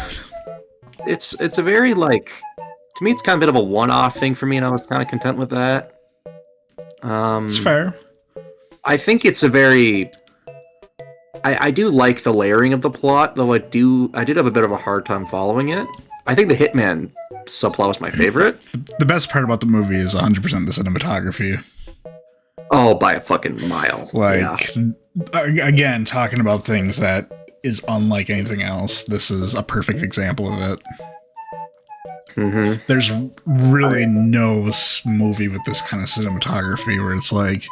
a very to me it's kind of a bit of a one-off thing for me, and I was kind of content with that. It's fair. I think it's a very. I do like the layering of the plot, though I did have a bit of a hard time following it. I think the Hitman subplot was my favorite. The best part about the movie is 100% the cinematography. Oh, by a fucking mile. Like, again, talking about things that is unlike anything else. This is a perfect example of it. Mm-hmm. There's really no movie with this kind of cinematography where it's like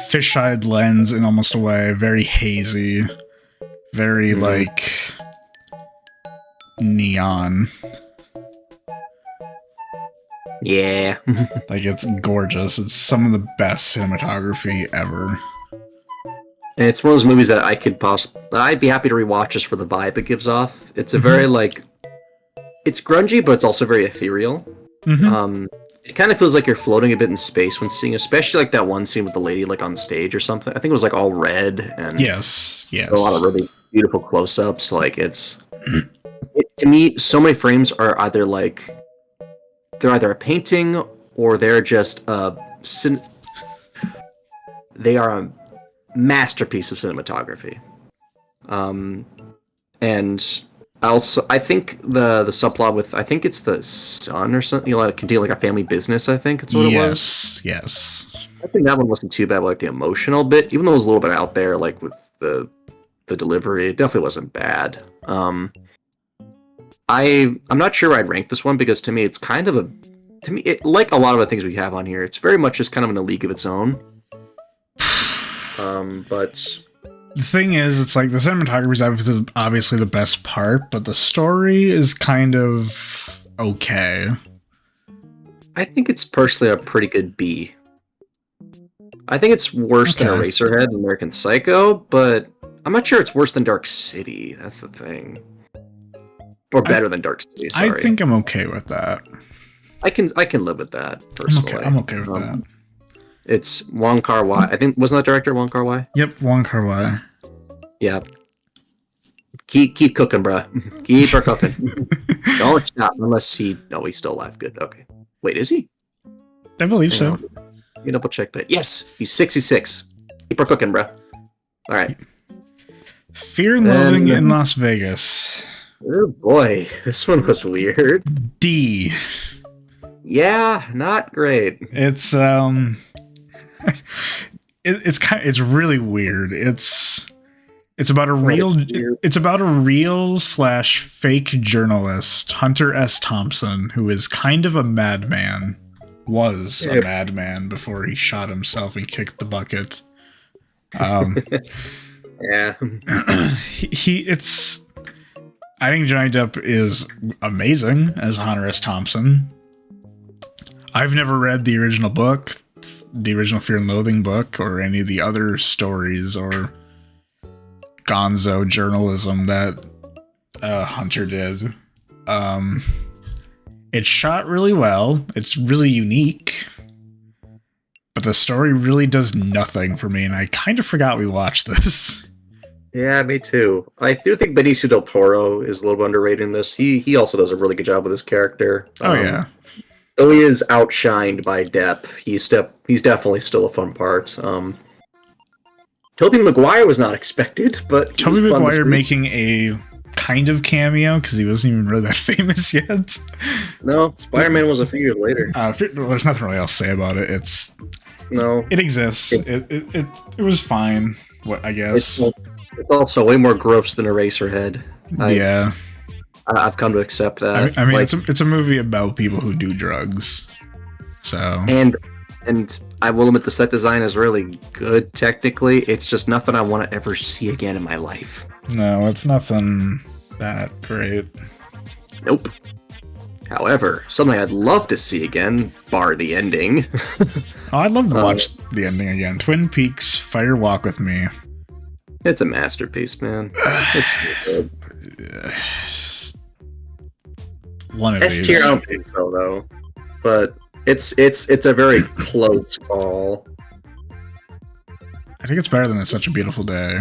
fisheye lens in almost a way, very hazy, very like neon. Yeah. Like, it's gorgeous. It's some of the best cinematography ever. And it's one of those movies that I'd be happy to rewatch just for the vibe it gives off. It's a very like, it's grungy, but it's also very ethereal. It kind of feels like you're floating a bit in space when seeing, especially like that one scene with the lady like on stage or something. I think it was like all red and yes, a lot of really beautiful close-ups. Like to me, so many frames are either like they're either a painting or they're just they are a masterpiece of cinematography. And I think the subplot with, I think it's the son or something, continue like a family business, I think that's what it was. Yes. I think that one wasn't too bad, like the emotional bit, even though it was a little bit out there, like with the delivery, it definitely wasn't bad. I'm not sure where I'd rank this one, because to me it's kind of like a lot of the things we have on here, it's very much just kind of in a league of its own. But the thing is, it's like the cinematography is obviously the best part, but the story is kind of okay. I think it's personally a pretty good B. I think it's worse than Eraserhead and American Psycho, but I'm not sure it's worse than Dark City. That's the thing. Or better than Dark City, sorry. I think I'm okay with that. I can live with that, personally. I'm okay with that. It's Wong Kar-wai. I think, wasn't that director Wong Kar-wai? Yep, Wong Kar-wai. Yeah. Keep cooking, bruh. Keep her cooking. Don't stop unless he's still alive. Good. Okay. Wait, is he? I believe so. Let me double check that. Yes, he's 66. Keep her cooking, bruh. All right. Fear and Loathing in Las Vegas. Oh boy, this one was weird. D. Yeah, not great. It's it's really weird. It's about a real/fake journalist, Hunter S. Thompson, who is kind of a madman. Was a madman before he shot himself and kicked the bucket. Yeah. I think Johnny Depp is amazing as Hunter S. Thompson. I've never read the original book, the original Fear and Loathing book, or any of the other stories or gonzo journalism that Hunter did. It's shot really well. It's really unique. But the story really does nothing for me, and I kind of forgot we watched this. Yeah, me too. I do think Benicio del Toro is a little bit underrated in this. He also does a really good job with his character. Yeah. Though he is outshined by Depp, he's definitely still a fun part. Tobey Maguire was not expected, but Tobey Maguire making a kind of cameo because he wasn't even really that famous yet. No, Spider-Man was a few years later. There's nothing really else to say about it. It exists. It was fine. What I guess. It's also way more gross than Eraserhead. I've come to accept that. I mean, like, it's a movie about people who do drugs. So and I will admit the set design is really good. Technically, it's just nothing I want to ever see again in my life. No, it's nothing that great. Nope. However, something I'd love to see again, bar the ending. I'd love to watch the ending again. Twin Peaks, Fire Walk with Me. It's a masterpiece, man. It's so good. One of these. I don't think so, though. But it's a very close call. I think it's better than It's Such a Beautiful Day.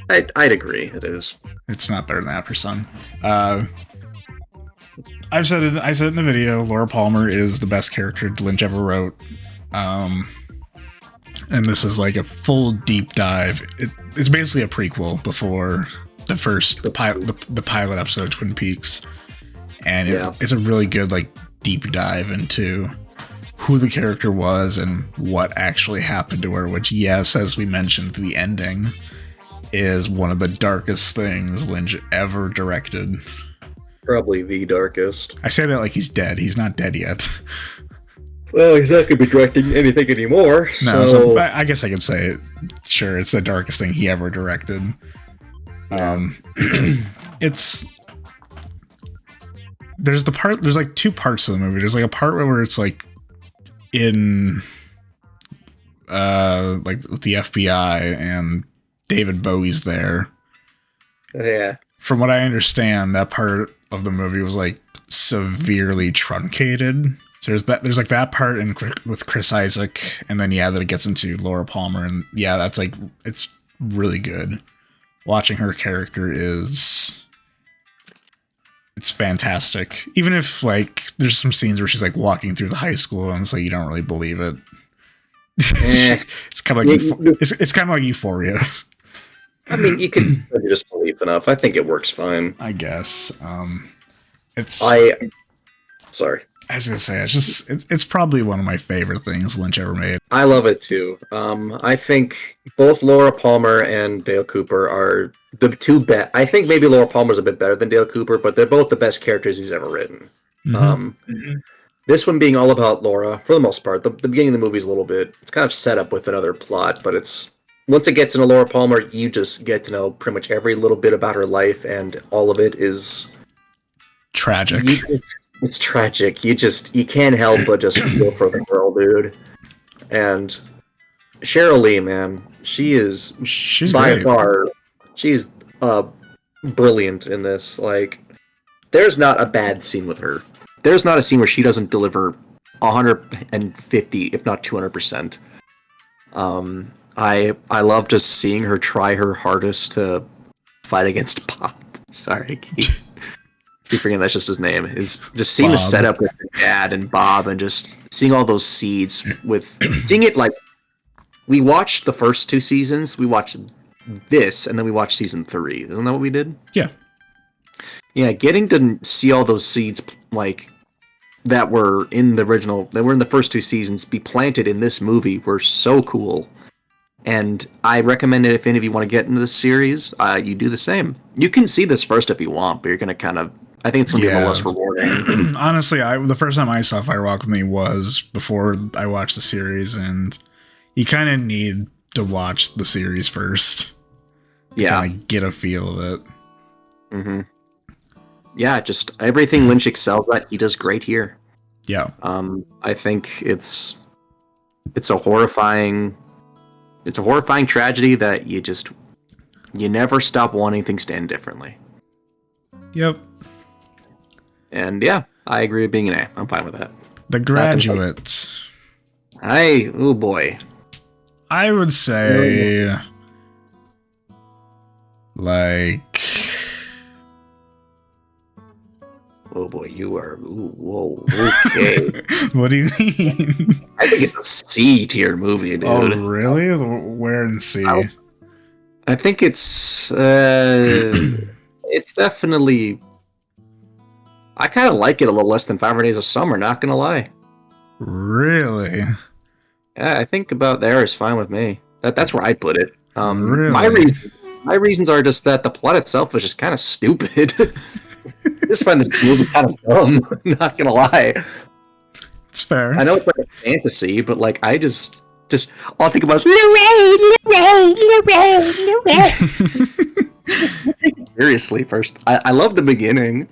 I'd agree. It is. It's not better than Aftersun. I said it in the video. Laura Palmer is the best character Lynch ever wrote. And this is like a full deep dive. It's basically a prequel before the pilot episode of Twin Peaks. And it's a really good, like, deep dive into who the character was and what actually happened to her, which, yes, as we mentioned, the ending is one of the darkest things Lynch ever directed. Probably the darkest. I say that like he's dead. He's not dead yet. Well, he's not going to be directing anything anymore, No, so I guess I could say it. Sure, it's the darkest thing he ever directed. It's... There's like two parts of the movie. There's like a part where it's like in like with the FBI and David Bowie's there. Yeah. From what I understand, that part of the movie was like severely truncated. So there's like that part with Chris Isaac, and then that it gets into Laura Palmer, and that's like, it's really good. Watching her character it's fantastic. Even if like there's some scenes where she's like walking through the high school and it's like you don't really believe it. It's kind of like it's kind of like Euphoria. I mean, you can just believe enough. I think it works fine. I guess. Sorry. I was gonna say it's probably one of my favorite things Lynch ever made. I love it too. I think both Laura Palmer and Dale Cooper are the two best. I think maybe Laura Palmer's a bit better than Dale Cooper, but they're both the best characters he's ever written. This one being all about Laura for the most part. The beginning of the movie is a little bit. It's kind of set up with another plot, but once it gets into Laura Palmer, you just get to know pretty much every little bit about her life, and all of it is tragic. It's tragic. You can't help but just feel for the girl, dude. And Cheryl Lee, man, she's by great. far, she's brilliant in this. Like, there's not a bad scene with her. There's not a scene where she doesn't deliver 150, if not 200%. I love just seeing her try her hardest to fight against Bob. Sorry, Keith. Keep forgetting that's just his name. Is just seeing the setup with her dad and Bob, and just seeing all those seeds seeing it like we watched the first 2 seasons. We watched this, and then we watched season 3. Isn't that what we did? Yeah. Yeah, getting to see all those seeds like that were in the original, that were in the first 2 seasons, be planted in this movie were so cool. And I recommend it if any of you want to get into this series, you do the same. You can see this first if you want, but you're going to I think it's going to be a little less rewarding. Honestly, the first time I saw Fire Walk With Me was before I watched the series, and you kind of need to watch the series first. To kind of get a feel of it. Mm-hmm. Yeah, just everything Lynch excels at, he does great here. Yeah. I think it's a horrifying tragedy that you never stop wanting things to end differently. Yep. And yeah, I agree with being an A. I'm fine with that. The Graduate. Oh boy. I would say like... Oh boy, you are... Ooh, whoa, okay. What do you mean? I think it's a C tier movie, dude. Oh, really? Where in C? I think it's definitely... I kind of like it a little less than 500 Days of Summer, not gonna lie. Really? Yeah, I think About There is fine with me. That's where I'd put it. Really? My reasons are just that the plot itself is just kind of stupid. I just find the movie kind of dumb, not gonna lie. It's fair. I know it's like a fantasy, but like I just all I think about is seriously. First, I love the beginning.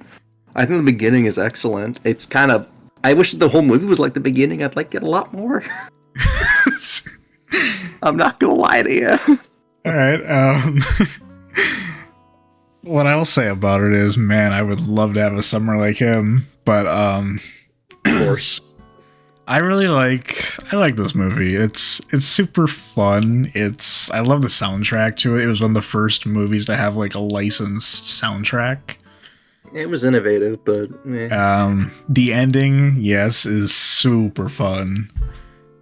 I think the beginning is excellent. It's kind of, I wish the whole movie was like the beginning. I'd like it a lot more. I'm not gonna lie to you. All right. What I'll say about it is, man, I would love to have a summer like him, but of course. I like this movie. It's super fun. I love the soundtrack to it. It was one of the first movies to have like a licensed soundtrack. It was innovative, but the ending, yes, is super fun.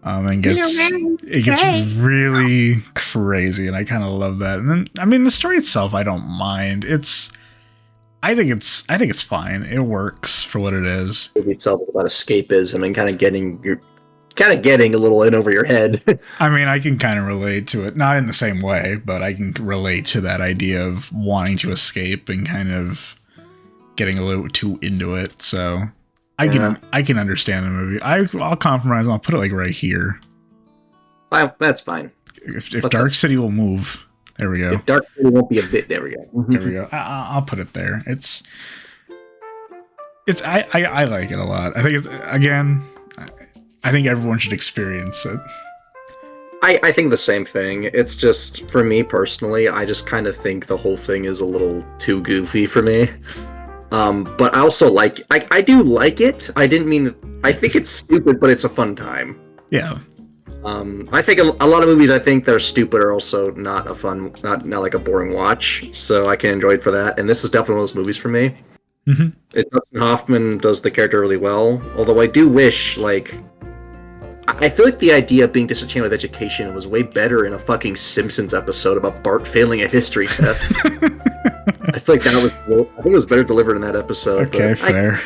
And it gets really crazy, and I kind of love that. And then, I mean, the story itself, I don't mind. I think it's fine. It works for what it is. The movie itself is about escapism and kind of getting a little in over your head. I mean, I can kind of relate to it, not in the same way, but I can relate to that idea of wanting to escape and kind of getting a little too into it. So I can understand the movie. I'll compromise. I'll put it like right here. That's fine. If Dark City will move, there we go. If Dark City won't be a bit, there we go. There we go. I'll put it there. I like it a lot. I think I think everyone should experience it. I think the same thing. It's just, for me personally, I just kind of think the whole thing is a little too goofy for me. But I also I do like it. I think it's stupid, but it's a fun time. Yeah. I think a lot of movies I think that are stupid are also not a fun, not like a boring watch. So I can enjoy it for that. And this is definitely one of those movies for me. Mm-hmm. Dustin Hoffman does the character really well. Although I do wish, I feel like the idea of being disenchanted with education was way better in a fucking Simpsons episode about Bart failing a history test. I feel like I think it was better delivered in that episode. Okay, fair.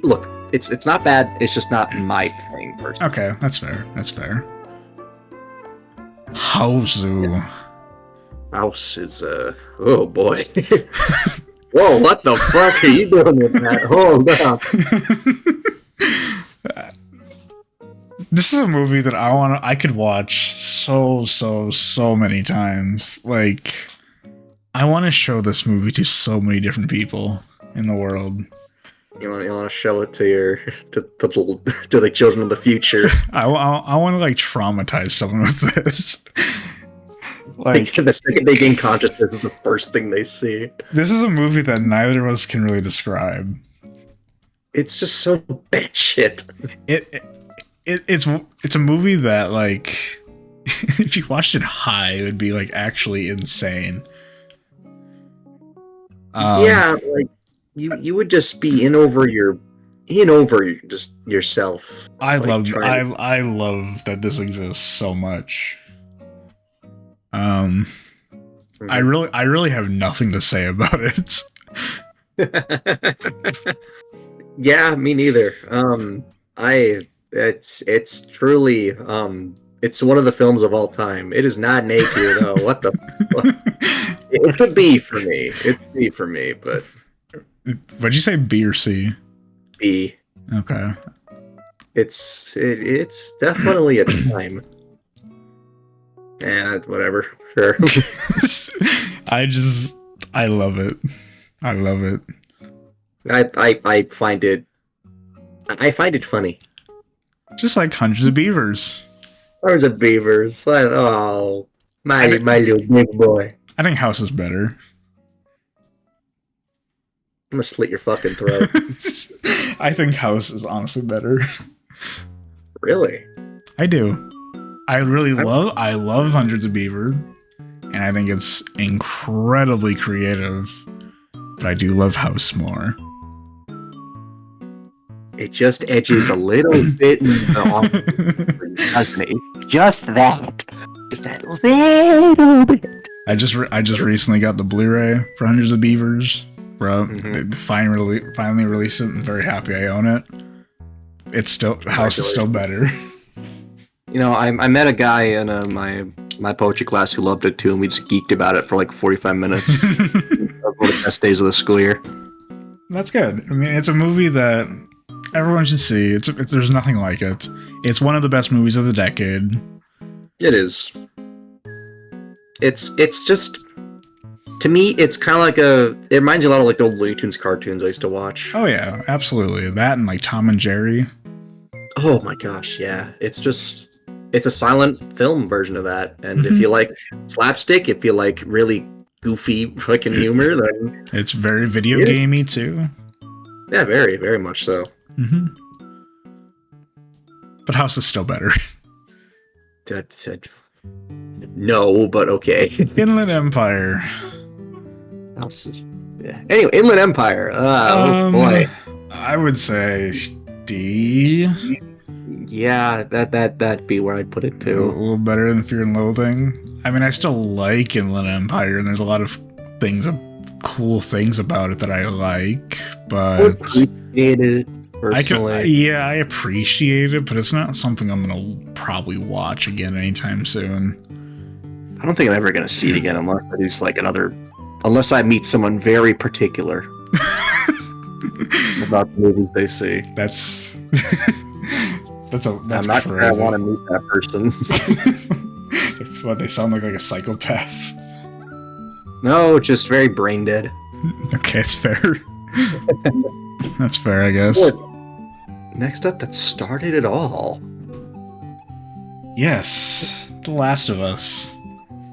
Look, it's not bad. It's just not my thing, personally. Okay, that's fair. That's fair. Hausu. House is oh boy. Whoa, what the fuck are you doing with that? Hold up. This is a movie that I could watch so many times. Like, I want to show this movie to so many different people in the world. You want to show it to the children of the future. I want to traumatize someone with this. The second they gain consciousness is the first thing they see. This is a movie that neither of us can really describe. It's just so batshit. It's a movie that if you watched it high, it would be actually insane. You would just be in over yourself. I love that this exists so much. I really have nothing to say about it. Yeah, me neither. It's truly it's one of the films of all time. It is not an A tier though. What the fuck? It could be for me. It's B for me, but what'd you say, B or C? B. Okay. It's definitely a time. And whatever. Sure. I love it. I love it. I find it funny. Just like Hundreds of Beavers. Hundreds of Beavers. Oh, my little big boy. I think House is better. I'm gonna slit your fucking throat. I think House is honestly better. Really? I do. I love Hundreds of Beavers, and I think it's incredibly creative. But I do love House more. It just edges a little bit in the doesn't it? Just that little bit. I just recently got the Blu-ray for Hundreds of Beavers. They finally released it. I'm very happy I own it. It's still House is still better. I met a guy in my poetry class who loved it too, and we just geeked about it for 45 minutes. That was one of the best days of the school year. That's good. I mean, it's a movie that everyone should see. There's nothing like it. It's one of the best movies of the decade. It is. It's just, to me, it's kind of it reminds you a lot of the old Looney Tunes cartoons I used to watch. Oh yeah, absolutely. That and Tom and Jerry. Oh my gosh, yeah. It's a silent film version of that. And if you like slapstick, if you like really goofy fucking humor, then it's very video gamey too. Yeah, very, very much so. Mm-hmm. But House is still better. No, but okay. Inland Empire. House. Yeah. Anyway, Inland Empire. Oh boy. I would say D. Yeah, that'd be where I'd put it too. A little better than Fear and Loathing. I mean, I still like Inland Empire, and there's a lot of things cool things about it that I like, I but appreciate it personally. I appreciate it, but it's not something I'm gonna probably watch again anytime soon. I don't think I'm ever gonna see it again unless I do like unless I meet someone very particular about the movies they see. That's I'm not sure I want to meet that person. What, they sound like a psychopath? No, just very brain dead. Okay, it's fair. That's fair, I guess. Good. Next up, that started it all. Yes, The Last of Us.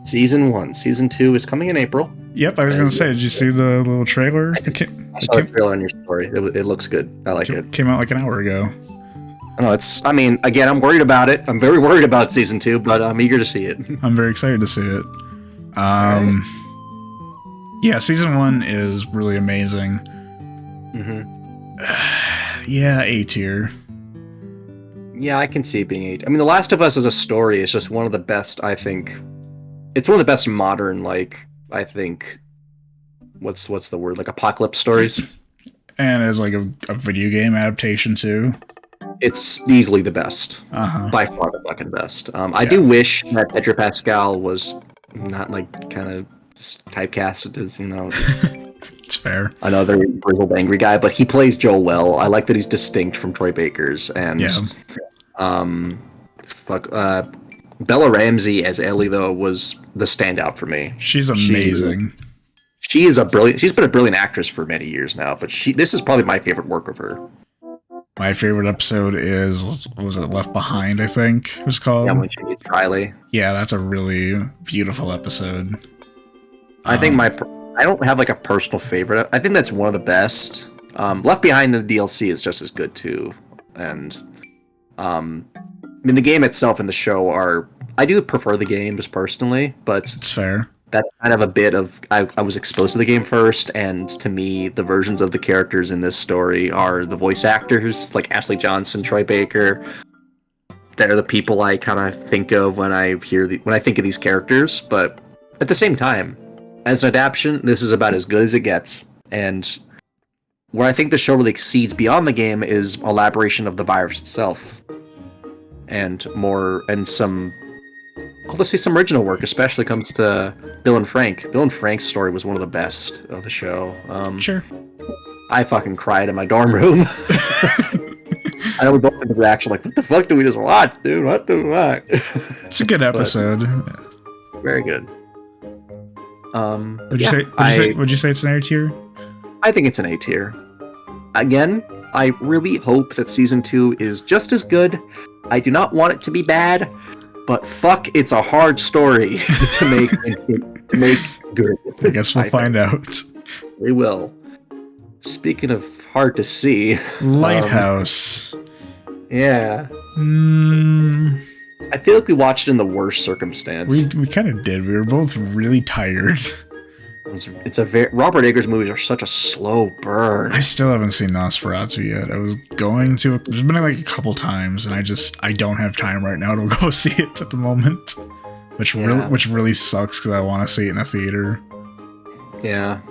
Season 1. Season 2 is coming in April. Yep, I was going to say, did you see the little trailer? I saw the trailer on your story. It looks good. I like it. Came out like an hour ago. No, again, I'm worried about it. I'm very worried about Season 2, but I'm eager to see it. I'm very excited to see it. Yeah, Season 1 is really amazing. Yeah, A tier. Yeah, I can see it being 8. I mean, The Last of Us as a story is just one of the best, I think. It's one of the best modern, I think, what's the word? Apocalypse stories. And as a video game adaptation too. It's easily the best. By far the fucking best. I do wish that Pedro Pascal was not kind of typecasted as, It's fair. Another grizzled angry guy, but he plays Joel well. I like that he's distinct from Troy Baker's, and Bella Ramsey as Ellie though was the standout for me. She's amazing. She's been a brilliant actress for many years now, but this is probably my favorite work of her. My favorite episode is, was it Left Behind, I think it was called? Yeah, when she gets Riley. Yeah, that's a really beautiful episode. I think I don't have a personal favorite. I think that's one of the best. Left Behind, the DLC is just as good too. And the game itself and the show I do prefer the game just personally, but it's fair. That's kind of a bit of I was exposed to the game first, and to me, the versions of the characters in this story are the voice actors, like Ashley Johnson, Troy Baker. They're the people I kind of think of when I think of these characters. But at the same time, as an adaptation, this is about as good as it gets. And where I think the show really exceeds beyond the game is elaboration of the virus itself, and some. Let's see some original work, especially comes to Bill and Frank. Bill and Frank's story was one of the best of the show. Sure. I fucking cried in my dorm room. I know we both did the reaction what the fuck do we just watch, dude? What the fuck? It's a good episode. Very good. Would you say it's an A tier? I think it's an A tier. Again, I really hope that season 2 is just as good. I do not want it to be bad. But fuck, it's a hard story to make good. I guess we'll find out. We will. Speaking of hard to see, Lighthouse. Yeah. I feel like we watched it in the worst circumstance. We kind of did. We were both really tired. Robert Eggers movies are such a slow burn. I still haven't seen Nosferatu yet. I was going to. There's been a couple times, and I don't have time right now to go see it at the moment, which really sucks because I want to see it in a theater. Yeah,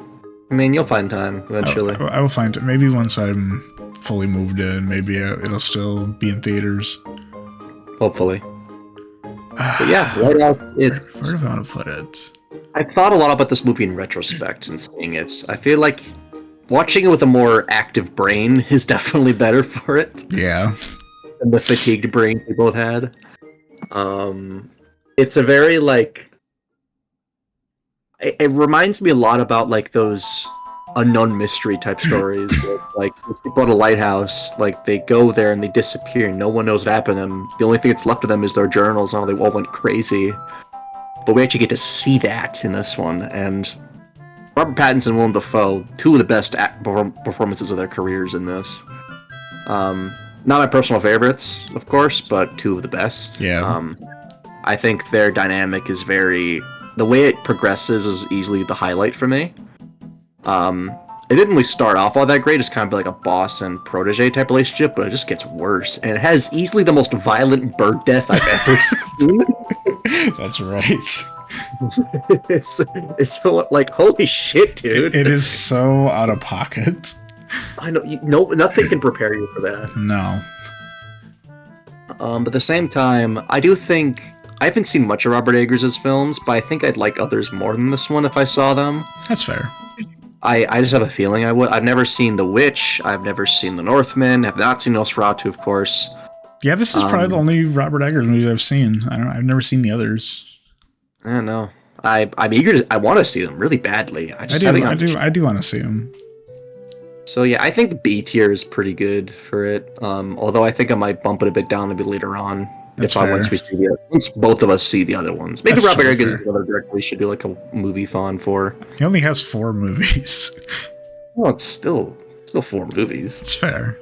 I mean you'll find time eventually. I will find it. Maybe once I'm fully moved in, maybe it'll still be in theaters. Hopefully. But yeah, right out. Where do I want to put it? I've thought a lot about this movie in retrospect and seeing it. I feel like watching it with a more active brain is definitely better for it. Yeah. Than the fatigued brain we both had. It's a very it reminds me a lot about those unknown mystery type stories. Where, people at a lighthouse, they go there and they disappear and no one knows what happened to them. The only thing that's left of them is their journals and how they all went crazy. But we actually get to see that in this one, and Robert Pattinson and Willem Dafoe, two of the best performances of their careers in this. Not my personal favorites, of course, but two of the best. Yeah. I think their dynamic is the way it progresses is easily the highlight for me. It didn't really start off all that great. It's kind of like a boss and protege type relationship, but it just gets worse. And it has easily the most violent bird death I've ever seen. That's right. it's so, like, holy shit, dude. It is so out of pocket. I know, no, nothing can prepare you for that. No. But at the same time, I do think I haven't seen much of Robert Eggers' films, but I think I'd like others more than this one if I saw them. That's fair. I just have a feeling I would. I've never seen The Witch. I've never seen The Northman. I've not seen Nosferatu, of course. Yeah, this is probably the only Robert Eggers movie I've seen. I've never seen the others. I don't know. I'm eager to. I want to see them really badly. I do want to see them. So yeah, I think B tier is pretty good for it. Although I think I might bump it a bit down a bit later on. That's fair. Once both of us see the other ones. Maybe That's Robert totally Eggers fair. is another director we should do like a movie-thon for. He only has 4 movies. Well, it's still 4 movies. It's fair.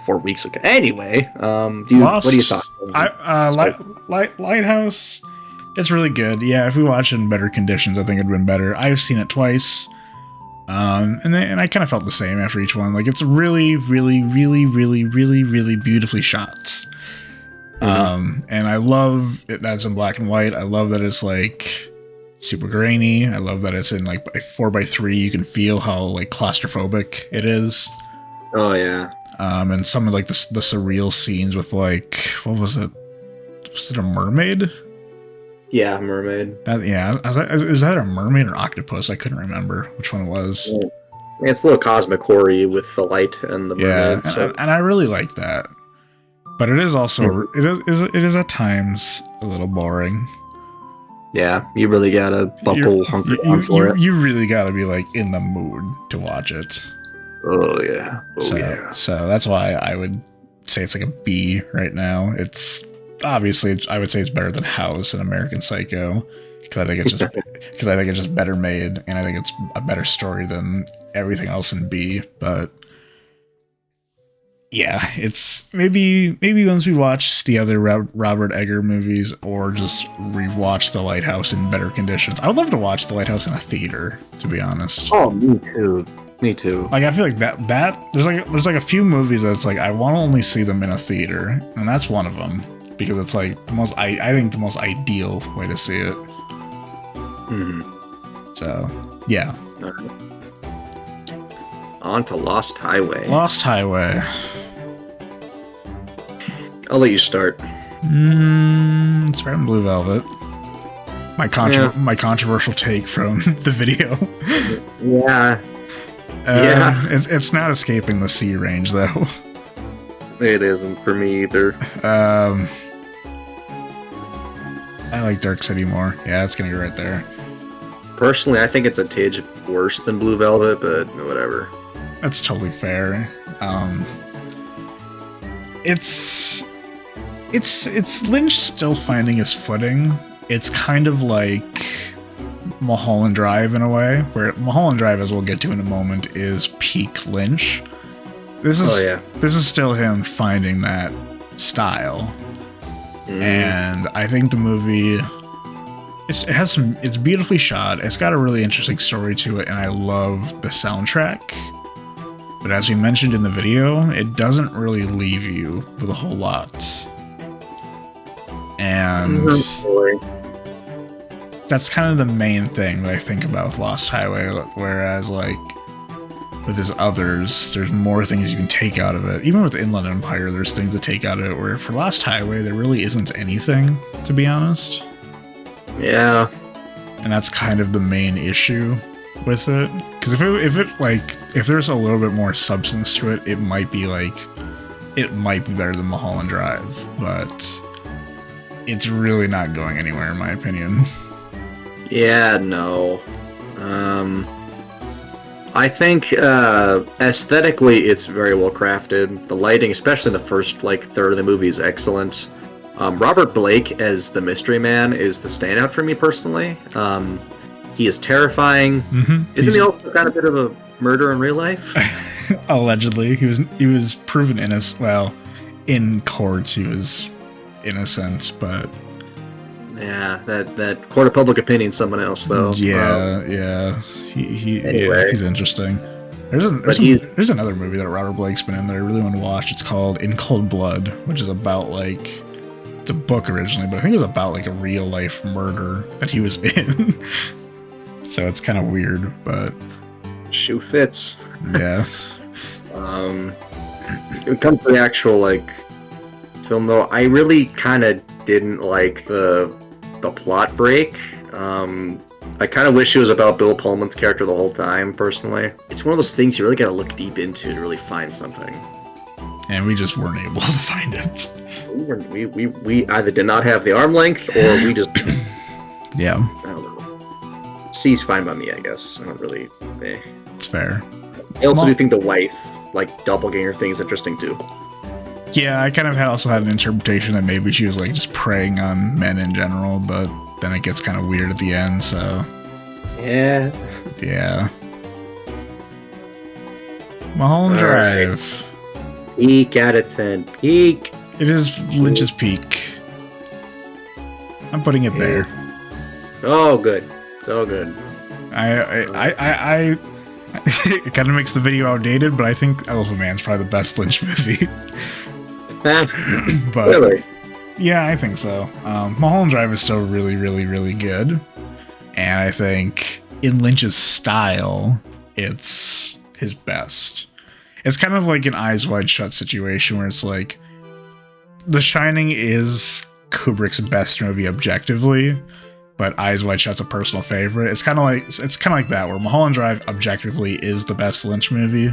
4 weeks ago. Anyway, what do you thought? Lighthouse. It's really good. Yeah, if we watch it in better conditions, I think it'd been better. I've seen it twice. And I kind of felt the same after each one. Like, it's really, really, really, really, really, really beautifully shot. And I love it that it's in black and white. I love that it's like super grainy. I love that it's in like 4:3. You can feel how like claustrophobic it is. Oh yeah. And some of like the surreal scenes with like, what was it? Was it a mermaid? Yeah, mermaid. Is that a mermaid or octopus? I couldn't remember which one it was. Yeah. It's a little cosmic horror with the light and the mermaid. Yeah, and I really like that. But it is also it is at times a little boring. Yeah, you really gotta buckle hunker down for it. You really gotta be like in the mood to watch it. Oh yeah. So that's why I would say it's like a B right now. It's obviously I would say it's better than House and American Psycho because I think it's just better made and I think it's a better story than everything else in B. But yeah, it's maybe once we watch the other Robert Eggers movies or just rewatch The Lighthouse in better conditions. I would love to watch The Lighthouse in a theater, to be honest. Oh, me too. Me too. Like, I feel like that there's like a few movies that's like I want to only see them in a theater, and that's one of them because it's like the most I think the most ideal way to see it. So yeah. On to Lost Highway. Lost Highway. I'll let you start. It's better than Blue Velvet. My controversial take from the video. Yeah. It's not escaping the C range though. It isn't for me either. I like Dark City more. Yeah, it's gonna go right there. Personally, I think it's a tinge worse than Blue Velvet, but whatever. That's totally fair. It's Lynch still finding his footing. It's kind of like Mulholland Drive in a way, where Mulholland Drive, as we'll get to in a moment, is peak Lynch. This is still him finding that style. And I think the movie it's beautifully shot. It's got a really interesting story to it, and I love the soundtrack. But as we mentioned in the video, it doesn't really leave you with a whole lot. And that's kind of the main thing that I think about with Lost Highway, whereas like with his others, there's more things you can take out of it. Even with Inland Empire, there's things to take out of it, where for Lost Highway, there really isn't anything, to be honest. Yeah. And that's kind of the main issue with it. Because if there's a little bit more substance to it, it might be better than Mulholland Drive, but it's really not going anywhere in my opinion. Yeah, no. I think aesthetically it's very well crafted. The lighting, especially the first third of the movie, is excellent. Robert Blake as the mystery man is the standout for me personally. He is terrifying. Isn't he also kind of a bit of a murderer in real life? Allegedly, he was proven innocent. Well, in courts he was innocent, but yeah, that court of public opinion, someone else though. Yeah. He's interesting. There's another movie that Robert Blake's been in that I really want to watch. It's called In Cold Blood, which is about a book originally, but I think it was about like a real life murder that he was in. So it's kind of weird, but shoe fits. Yeah. When it comes to the actual like film, though, I really kind of didn't like the plot break. I kind of wish it was about Bill Pullman's character the whole time. Personally, it's one of those things you really got to look deep into to really find something. And we just weren't able to find it. We either did not have the arm length, or we just yeah. I don't know. C's fine by me, I guess. I don't really. It's fair. I also do think the wife, like doppelganger thing, is interesting too. Yeah, I kind of also had an interpretation that maybe she was like just preying on men in general, but then it gets kind of weird at the end. So yeah. Mulholland Drive. Peak out of 10. Peak. It is Lynch's peak. I'm putting it there. Oh, good. So good. It kind of makes the video outdated, but I think Elephant Man's probably the best Lynch movie. But really? Yeah, I think so. Mulholland Drive is still really, really, really good. And I think in Lynch's style, it's his best. It's kind of like an Eyes Wide Shut situation where it's like The Shining is Kubrick's best movie objectively, but Eyes Wide Shut's a personal favorite. It's kind of like that, where Mulholland Drive objectively is the best Lynch movie,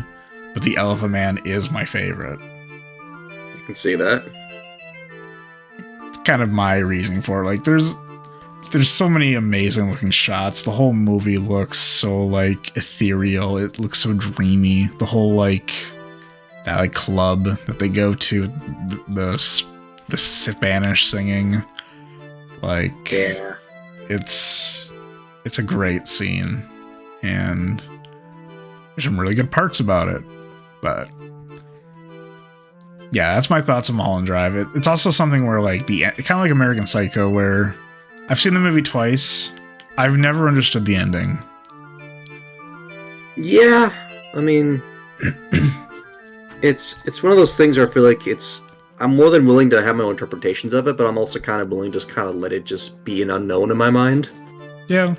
but The Elephant Man is my favorite. You can see that. It's kind of my reasoning for it. Like there's so many amazing looking shots. The whole movie looks so like ethereal. It looks so dreamy. The whole like that like club that they go to, the Spanish singing, like yeah. It's a great scene, and there's some really good parts about it. But yeah, that's my thoughts on Mulholland Drive. It's also something where like kind of like American Psycho, where I've seen the movie twice. I've never understood the ending. Yeah, I mean, it's one of those things where I feel like I'm more than willing to have my own interpretations of it, but I'm also kind of willing to just kind of let it just be an unknown in my mind. Yeah.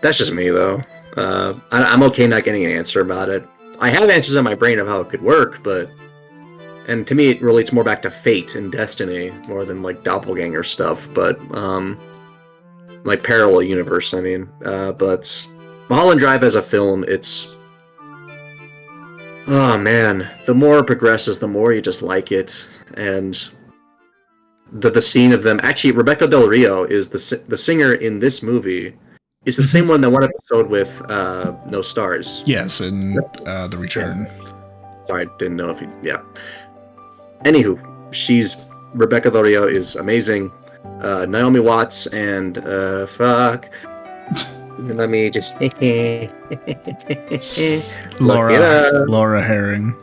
That's just me, though. I'm okay not getting an answer about it. I have answers in my brain of how it could work, and to me, it relates more back to fate and destiny more than like doppelganger stuff. But like parallel universe, I mean. But Mulholland Drive as a film, oh man, the more it progresses, the more you just like it. And the scene of them, actually, Rebecca Del Rio is the singer in this movie, is the same one that one episode with No Stars. Yes, in The Return. Sorry, I didn't know if you. Yeah. Anywho, Rebecca Del Rio is amazing. Naomi Watts and fuck. Let me just Laura Herring.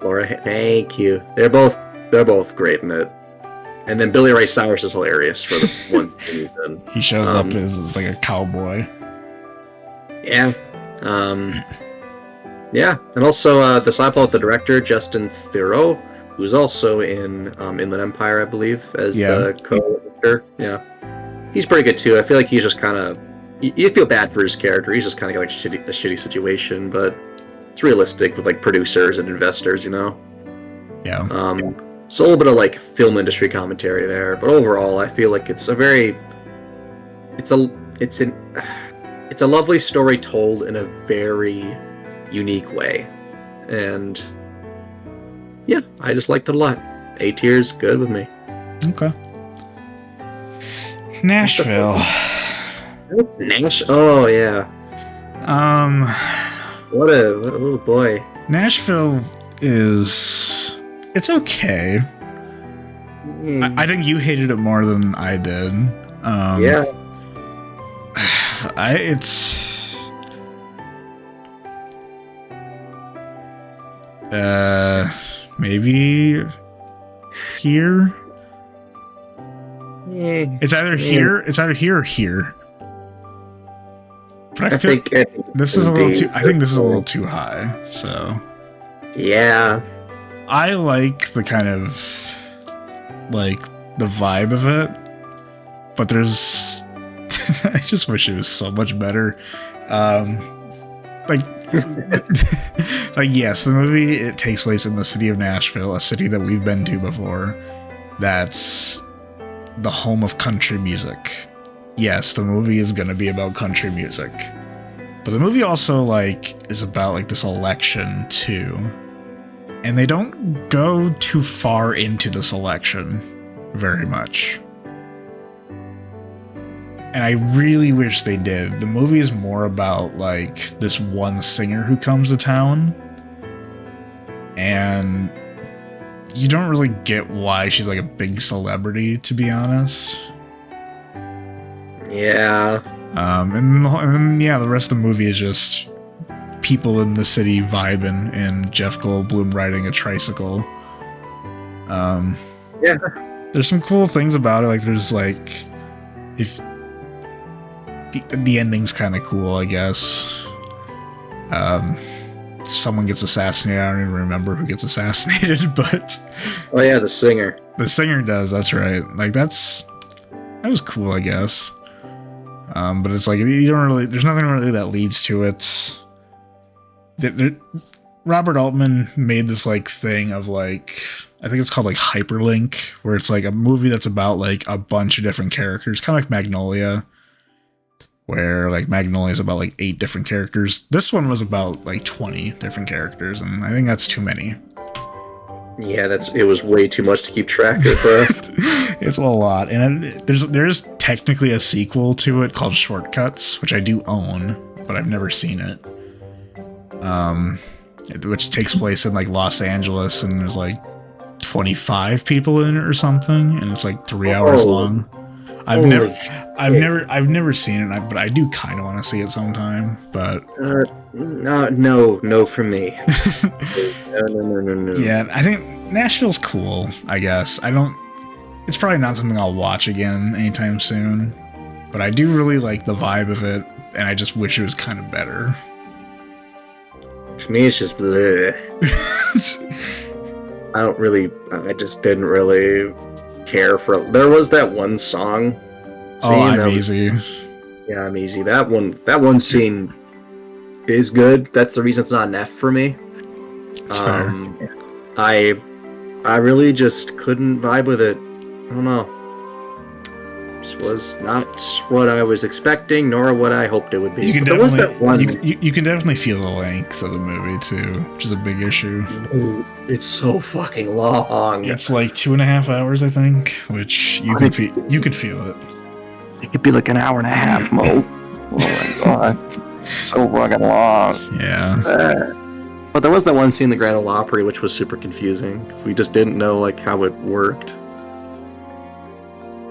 Thank you. They're both great in it. And then Billy Ray Cyrus is hilarious for the one season. He shows up as like a cowboy. Yeah. Yeah, and also the side plot, the director Justin Theroux, who's also in Inland Empire, I believe, as the co-director. Yeah, he's pretty good too. I feel like he's just kind of you feel bad for his character. He's just kind of like a shitty situation, but it's realistic with like producers and investors, you know. Yeah. So a little bit of like film industry commentary there, but overall, I feel like it's a lovely story told in a very unique way, and yeah, I just liked it a lot. A tier's good with me. Okay. Nashville. Oh yeah. Oh boy. Nashville it's okay. I think you hated it more than I did. Yeah. Maybe here. It's either here or here. But I think this is a little too. I think this is a little too high. So. Yeah. I like the kind of like the vibe of it, but there's I just wish it was so much better. Like like yes, the movie, it takes place in the city of Nashville, a city that we've been to before. That's the home of country music. Yes, the movie is going to be about country music. But the movie also like is about like this election too. And they don't go too far into this election very much. And I really wish they did. The movie is more about like this one singer who comes to town. And you don't really get why she's like a big celebrity, to be honest. Yeah. And yeah, the rest of the movie is just people in the city vibing and Jeff Goldblum riding a tricycle. Yeah. There's some cool things about it. Like there's like, if the ending's kind of cool, I guess. Someone gets assassinated. I don't even remember who gets assassinated, but oh yeah, the singer. The singer does. That's right. Like that was cool, I guess. But it's like you don't really. There's nothing really that leads to it. Robert Altman made this like thing of like, I think it's called like hyperlink, where it's like a movie that's about like a bunch of different characters, kind of like Magnolia, where like Magnolia is about like 8 different characters. This one was about like 20 different characters, and I think that's too many. Yeah, it was way too much to keep track of. It's a lot, and there's technically a sequel to it called Shortcuts, which I do own, but I've never seen it. Which takes place in like Los Angeles, and there's like 25 people in it or something, and it's like 3 hours long. I've never seen it, but I do kind of want to see it sometime. But no, for me. No. Yeah, I think Nashville's cool. I guess it's probably not something I'll watch again anytime soon. But I do really like the vibe of it, and I just wish it was kind of better. For me, it's just bleh. I just didn't really care for. There was that one song. I'm Easy. Yeah, I'm Easy. That one scene is good. That's the reason it's not an F for me. That's fair. I really just couldn't vibe with it. I don't know. This was not what I was expecting, nor what I hoped it would be. You can definitely feel the length of the movie too, which is a big issue. It's so fucking long. It's like 2.5 hours, I think, which you can feel it. It could be like an hour and a half, Mo. Oh my god, so fucking long. Yeah. But there was that one scene in the Grand Ole Opry which was super confusing because we just didn't know like how it worked.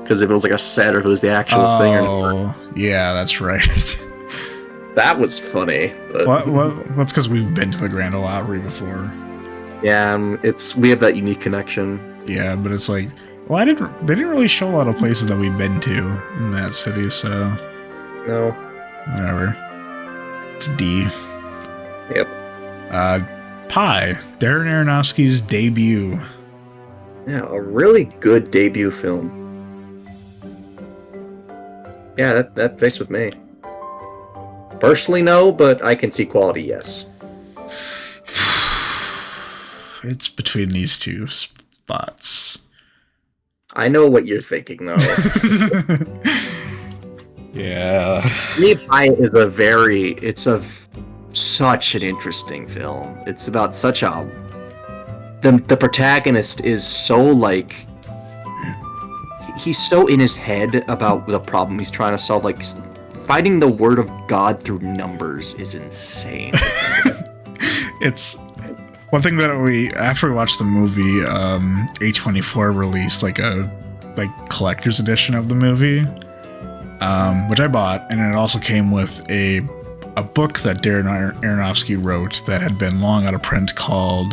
Because if it was like a set or if it was the actual thing or not. Oh, yeah, that's right. That was funny. But That's because we've been to the Grand Ole Opry before. Yeah, we have that unique connection. Yeah, but it's like, they didn't really show a lot of places that we've been to in that city, so no, whatever. It's D. Yep. Pi, Darren Aronofsky's debut. Yeah, a really good debut film. Yeah, that fits with me. Personally, no, but I can see quality, yes. It's between these two spots. I know what you're thinking, though. Yeah. Me, Pi is such an interesting film. It's about the protagonist is so like, he's so in his head about the problem he's trying to solve. Like, fighting the word of God through numbers is insane. It's one thing that after we watched the movie, A24 released like a collector's edition of the movie, which I bought, and it also came with a book that Darren Aronofsky wrote that had been long out of print called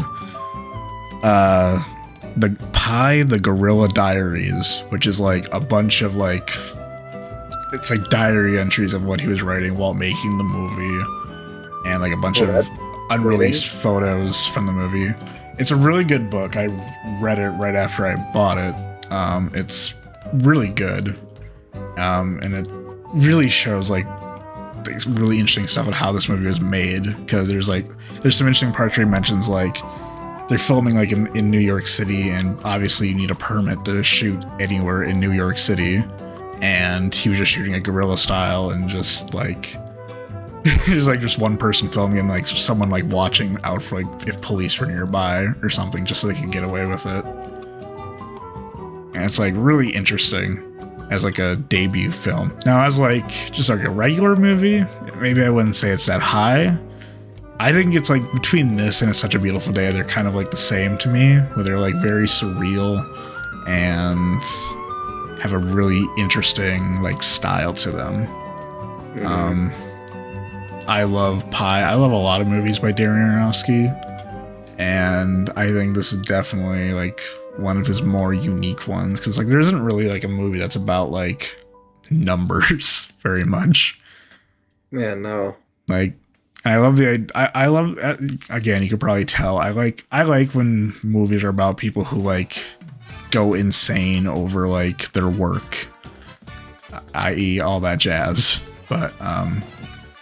the Pi the Guerrilla Diaries, which is like a bunch of like, it's like diary entries of what he was writing while making the movie, and like a bunch of unreleased photos from the movie. It's a really good book. I read it right after I bought it. It's really good, and it really shows like really interesting stuff on how this movie was made, because there's some interesting parts where he mentions like they're filming like in New York City, and obviously you need a permit to shoot anywhere in New York City, and he was just shooting it guerrilla style, and just like there's like just one person filming and like someone like watching out for like if police were nearby or something, just so they could get away with it. And it's like really interesting as like a debut film. Now as like just like a regular movie, maybe I wouldn't say it's that high. I think it's like between this and It's Such a Beautiful Day, they're kind of like the same to me, where they're like very surreal and have a really interesting like style to them. I love Pi. I love a lot of movies by Darren Aronofsky, and I think this is definitely like one of his more unique ones, because like there isn't really like a movie that's about like numbers very much. Yeah, no. Like I love I love, again, you could probably tell I like when movies are about people who like go insane over like their work, i.e. all that jazz. But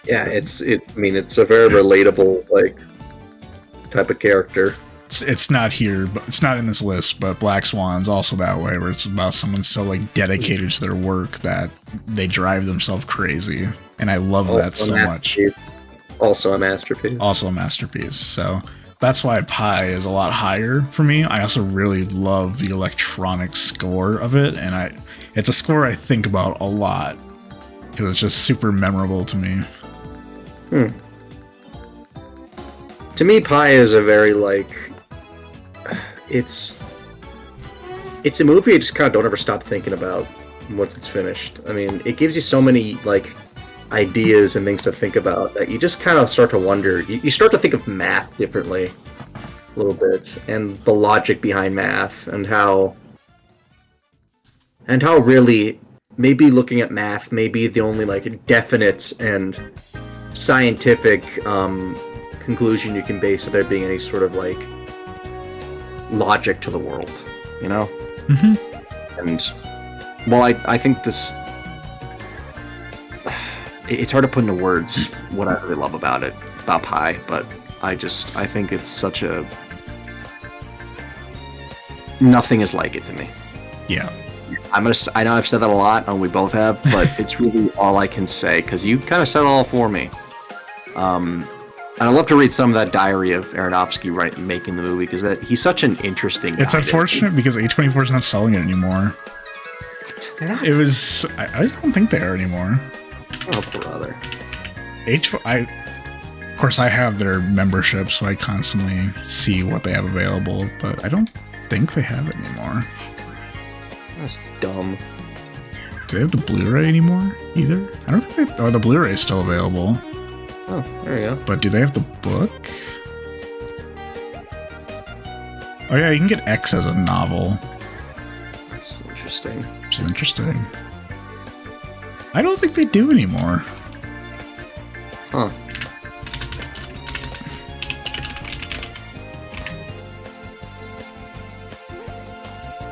yeah, it's a very relatable like type of character. It's not here, but it's not in this list, but Black Swan's also that way, where it's about someone so like dedicated to their work that they drive themselves crazy. And I love that so much. Also a masterpiece. So that's why Pi is a lot higher for me. I also really love the electronic score of it, and it's a score I think about a lot because it's just super memorable to me. To me, Pi is a very like it's a movie I just kind of don't ever stop thinking about once it's finished. I mean, it gives you so many like ideas and things to think about that you just kind of start to wonder. You start to think of math differently a little bit, and the logic behind math, and how really maybe looking at math may be the only like definite and scientific conclusion you can base of there being any sort of like logic to the world, you know? And well, I think this, it's hard to put into words what I really love about Pi, but I think it's such a, nothing is like it to me. Yeah. I know I've said that a lot, and we both have, but it's really all I can say, because you kind of said it all for me. And I'd love to read some of that diary of Aronofsky making the movie, because he's such an interesting guy. It's unfortunate because A24 is not selling it anymore. They're not? It was... I don't think they are anymore. Oh, brother. Of course, I have their membership, so I constantly see what they have available, but I don't think they have it anymore. That's dumb. Do they have the Blu-ray anymore, either? I don't think the Blu-ray is still available. Oh, there you go. But do they have the book? Oh yeah, you can get X as a novel. That's interesting. Which is interesting. I don't think they do anymore. Huh.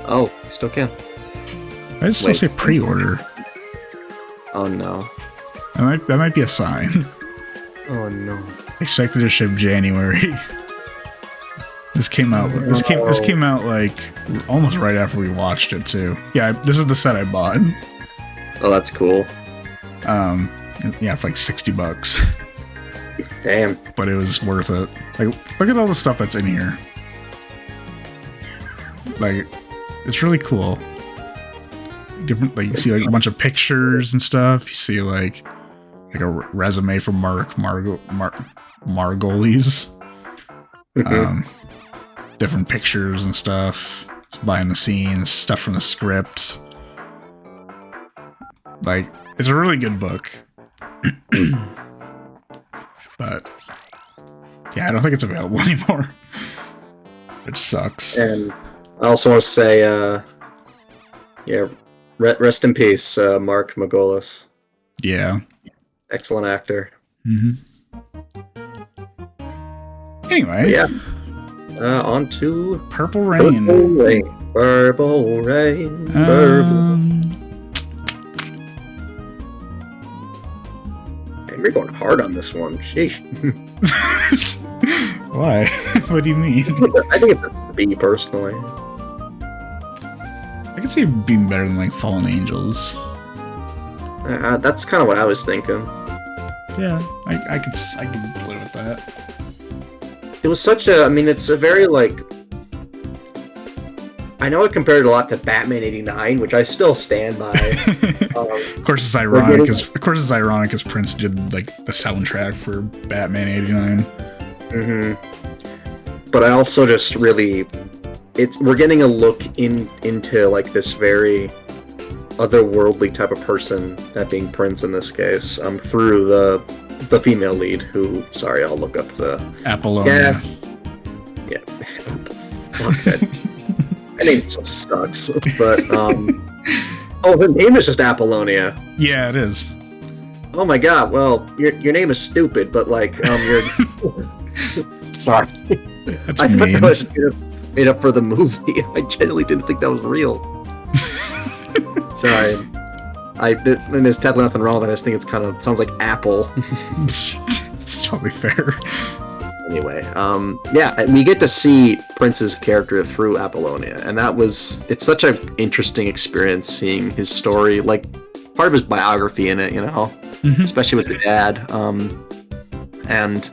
Oh, still can. I still say pre-order. Oh no. That might be a sign. Oh no. Expected to ship January. This came out. This came out like almost right after we watched it too. Yeah, this is the set I bought. Oh, that's cool. Yeah, for like $60. Damn. But it was worth it. Like, look at all the stuff that's in here. Like, it's really cool. Different, like you see like a bunch of pictures and stuff. You see like a resume from Margolis. Different pictures and stuff, behind the scenes, stuff from the script. Like, it's a really good book. But yeah, I don't think it's available anymore, which sucks. And I also want to say, yeah, rest in peace, Mark Margolis. Yeah, excellent actor. Anyway, yeah. On to Purple Rain. Purple rain. Purple. Man, you're going hard on this one. Sheesh. Why? What do you mean? I think it's a B, personally. I could see it being better than like Fallen Angels. That's kind of what I was thinking. Yeah, I could play with that. It was such a. I mean, it's a very like. I know I compared it a lot to Batman '89, which I still stand by. Of course, it's ironic because Prince did like the soundtrack for Batman '89. Mm-hmm. But I also just really, we're getting a look into like this very otherworldly type of person, that being Prince in this case, through the female lead, who, sorry, I'll look up the Apollonia. Yeah. Fuck that. Her name just sucks. But oh, her name is just Apollonia. Yeah, it is. Oh my god. Well, your name is stupid, but like you're. Sorry. That's I mean. thought that was made up for the movie. I genuinely didn't think that was real. Sorry. And there's definitely nothing wrong with it. I just think it's kind of sounds like Apple. It's totally fair. Anyway, yeah, we get to see Prince's character through Apollonia, and it's such an interesting experience seeing his story, like part of his biography in it, you know, especially with the dad, and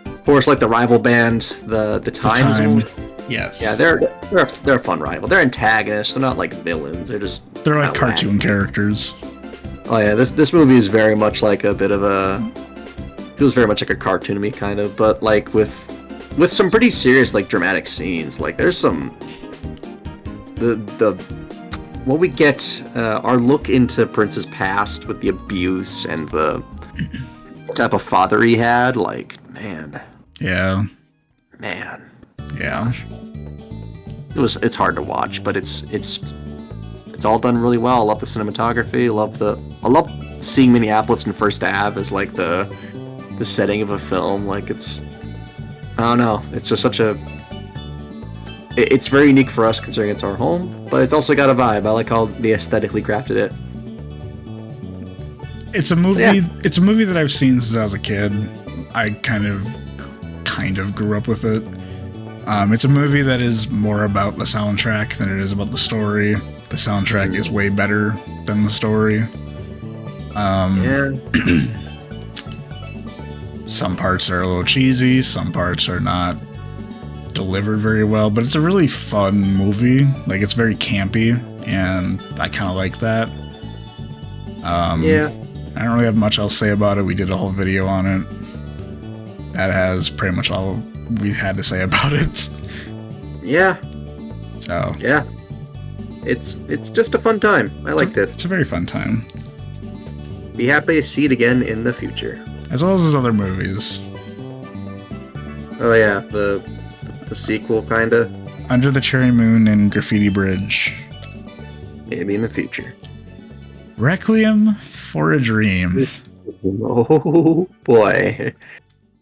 of course, like the rival band, the Time. Yes. Yeah, they're a fun rival. They're antagonists. They're not like villains. They're like cartoon characters. Oh yeah, this movie is very much like a bit of a. Feels very much like a cartoon to me, kind of, but like with some pretty serious, like dramatic scenes. Like there's some what we get our look into Prince's past with the abuse and the type of father he had. Like man. Yeah. It's hard to watch, but it's all done really well. I love the cinematography. I love seeing Minneapolis and First Ave as like the setting of a film. Like I don't know, it's just it's very unique for us considering it's our home, but it's also got a vibe. I like how they aesthetically crafted it. It's a movie. Yeah. It's a movie that I've seen since I was a kid. I kind of grew up with it. It's a movie that is more about the soundtrack than it is about the story. The soundtrack is way better than the story. Some parts are a little cheesy, some parts are not delivered very well, but it's a really fun movie. Like, it's very campy, and I kind of like that. I don't really have much else to say about it. We did a whole video on it. That has pretty much all we had to say about it. Yeah. So. Yeah. It's just a fun time. I liked it. It's a very fun time. Be happy to see it again in the future. As well as his other movies. Oh yeah, the sequel, kinda. Under the Cherry Moon and Graffiti Bridge. Maybe in the future. Requiem for a Dream. Oh boy.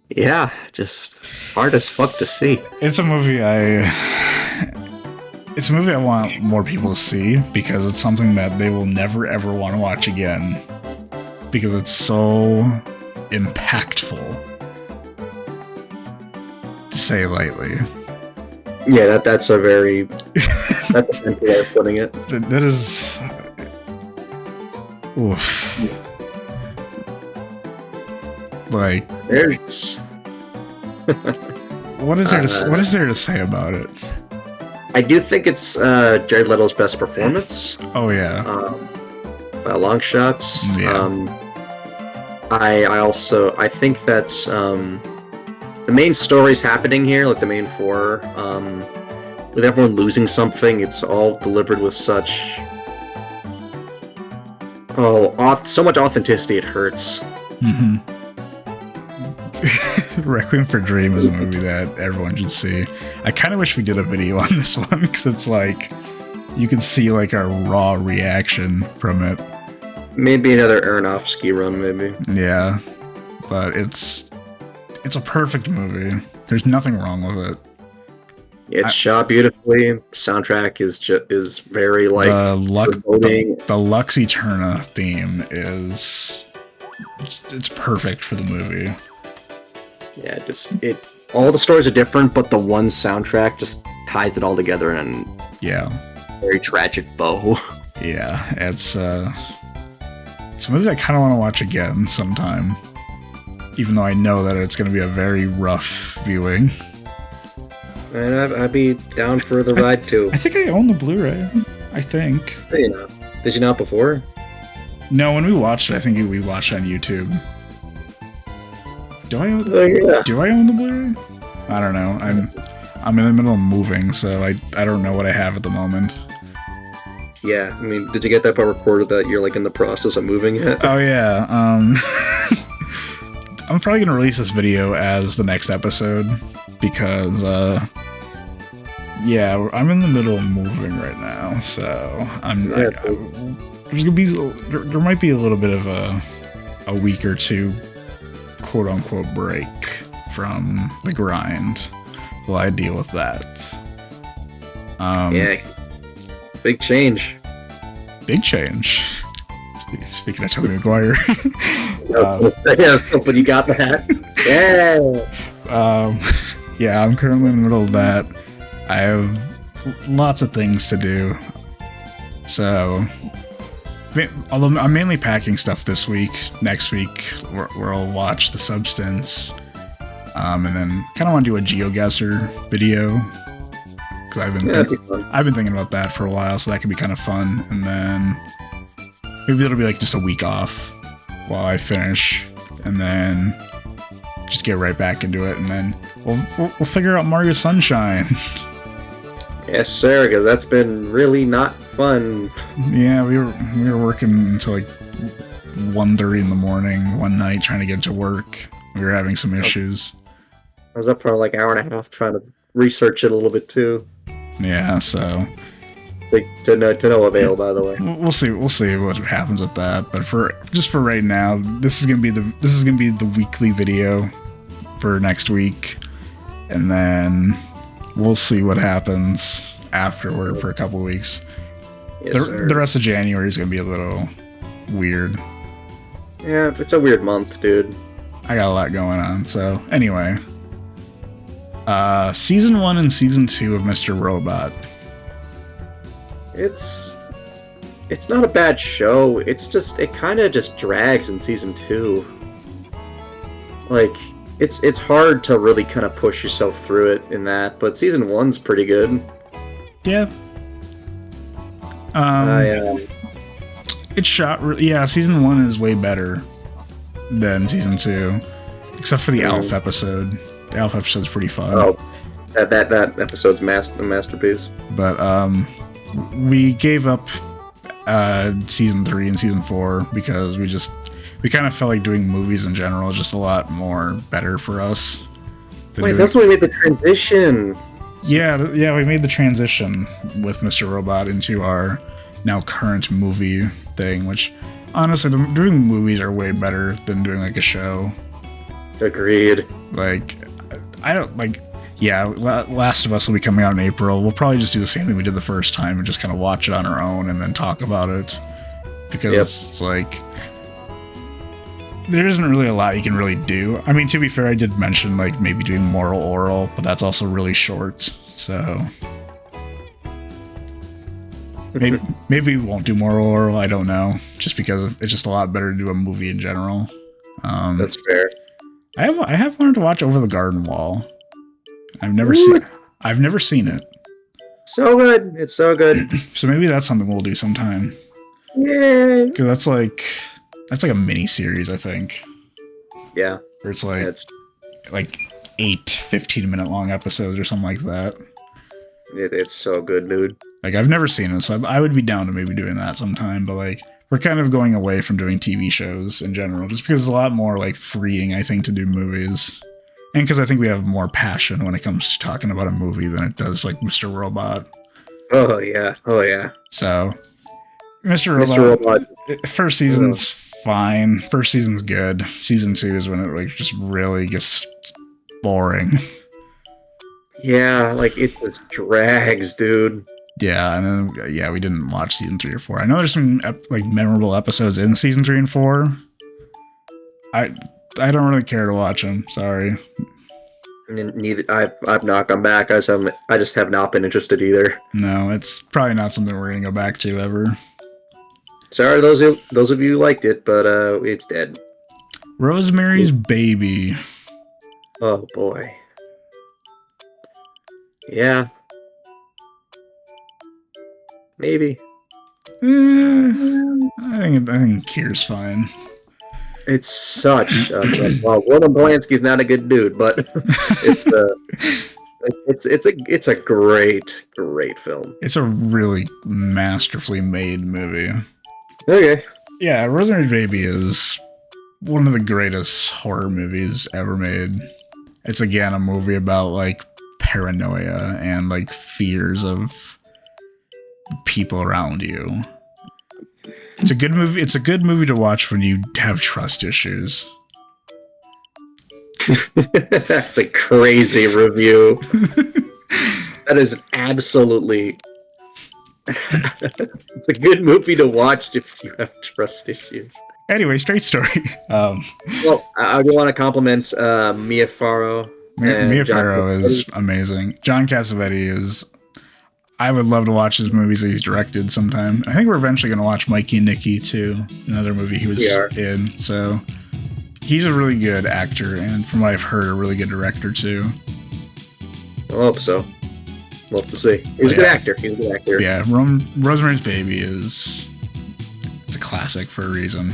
Yeah, just hard as fuck to see. It's a movie I want more people to see because it's something that they will never ever want to watch again. Because it's so impactful, to say lightly. Yeah, that's a very that's a fancy way of putting it. That is, oof. Like, there's what is there to say about it? I do think it's Jared Leto's best performance. Oh yeah, by long shots. Yeah. I think that's the main story's happening here, like the main four. With everyone losing something, it's all delivered with such so much authenticity it hurts. Mm-hmm. Requiem for a Dream is a movie that everyone should see. I kind of wish we did a video on this one because it's like you can see like our raw reaction from it. Maybe another Aronofsky run, maybe. Yeah, but it's a perfect movie. There's nothing wrong with it. It's shot beautifully. Soundtrack is very like the Lux Eterna theme is it's perfect for the movie. Yeah, all the stories are different, but the one soundtrack just ties it all together in a very tragic bow. Yeah, it's a movie I kind of want to watch again sometime, even though I know that it's going to be a very rough viewing. And I'd be down for the ride too. I think I own the Blu-ray. I think. Did you not before? No, when we watched it, I think we watched it on YouTube. Do I own the Blu-ray? I don't know. I'm in the middle of moving, so I don't know what I have at the moment. Yeah, I mean, did you get that part recorded that you're like in the process of moving yet? Oh yeah. I'm probably gonna release this video as the next episode because I'm in the middle of moving right now, so there might be a little bit of a week or two quote unquote break from the grind while I deal with that. Big change. Speaking of Tobey Maguire. But you got that. Yeah. I'm currently in the middle of that. I have lots of things to do. So, although I'm mainly packing stuff this week, next week where I'll watch The Substance, and then kind of want to do a GeoGuessr video because I've been thinking about that for a while, so that could be kind of fun. And then maybe it'll be like just a week off while I finish, and then just get right back into it, and then we'll figure out Mario Sunshine. Yes, sir, because that's been really not fun. Yeah, we were working until like 1:30 in the morning one night trying to get to work. We were having some issues. I was up for like an hour and a half trying to research it a little bit too. Yeah, so to no avail, by the way. We'll see what happens with that. But for right now, this is gonna be the weekly video for next week, and then we'll see what happens afterward for a couple weeks. Yes, the rest of January is gonna be a little weird. Yeah, it's a weird month, dude. I got a lot going on. So anyway, season 1 and season 2 of Mr. Robot. It's not a bad show. It's just it kind of just drags in season 2. Like it's hard to really kind of push yourself through it in that, but season 1's pretty good. Yeah. It's shot. Yeah, season 1 is way better than season 2, except for the Alf episode. The Alf episode's pretty fun. Oh, that episode's a masterpiece. But we gave up season 3 and season 4 because we kind of felt like doing movies in general is just a lot more better for us. Wait, that's when we made the transition. Yeah, we made the transition with Mr. Robot into our now current movie thing, which honestly, doing movies are way better than doing like a show. Agreed. Like, I don't like. Yeah, Last of Us will be coming out in April. We'll probably just do the same thing we did the first time and just kind of watch it on our own and then talk about it. Because it's like, there isn't really a lot you can really do. I mean, to be fair, I did mention like maybe doing moral oral, but that's also really short. So maybe we won't do moral oral. I don't know. Just because it's just a lot better to do a movie in general. That's fair. I have wanted to watch Over the Garden Wall. I've never seen it. So good. It's so good. So maybe that's something we'll do sometime. Yeah. Because that's like a mini series, I think. Yeah. Where it's like 8 15-minute long episodes or something like that. It's so good, dude. Like, I've never seen it, so I would be down to maybe doing that sometime, but like, we're kind of going away from doing TV shows in general, just because it's a lot more like freeing, I think, to do movies. And because I think we have more passion when it comes to talking about a movie than it does like Mr. Robot. Oh yeah. So, Mr. Robot, first season's fine. First season's good. Season 2 is when it like just really gets boring. Yeah, like it just drags, dude. Yeah, and then we didn't watch season 3 or 4. I know there's some like memorable episodes in season 3 and 4. I don't really care to watch them. Sorry. Neither I've not gone back. I just have not been interested either. No, it's probably not something we're gonna go back to ever. Sorry, those of you who liked it, but it's dead. Rosemary's Baby. Oh boy. Yeah. Maybe. I think Kier's fine. It's such well, Roman Polanski's not a good dude, but it's a great film. It's a really masterfully made movie. Okay. Yeah, Rosemary's Baby is one of the greatest horror movies ever made. It's again a movie about like paranoia and like fears of people around you. It's a good movie. It's a good movie to watch when you have trust issues. That's a crazy review. That is absolutely. It's a good movie to watch if you have trust issues. Anyway, straight story. Well, I do want to compliment Mia Farrow. Mia Farrow is amazing. John Cassavetes is. I would love to watch his movies that he's directed sometime. I think we're eventually going to watch Mikey and Nicky too, another movie he was in. So he's a really good actor, and from what I've heard, a really good director too. I hope so. We'll have to see. He's a good actor. Yeah, Rosemary's Baby it's a classic for a reason.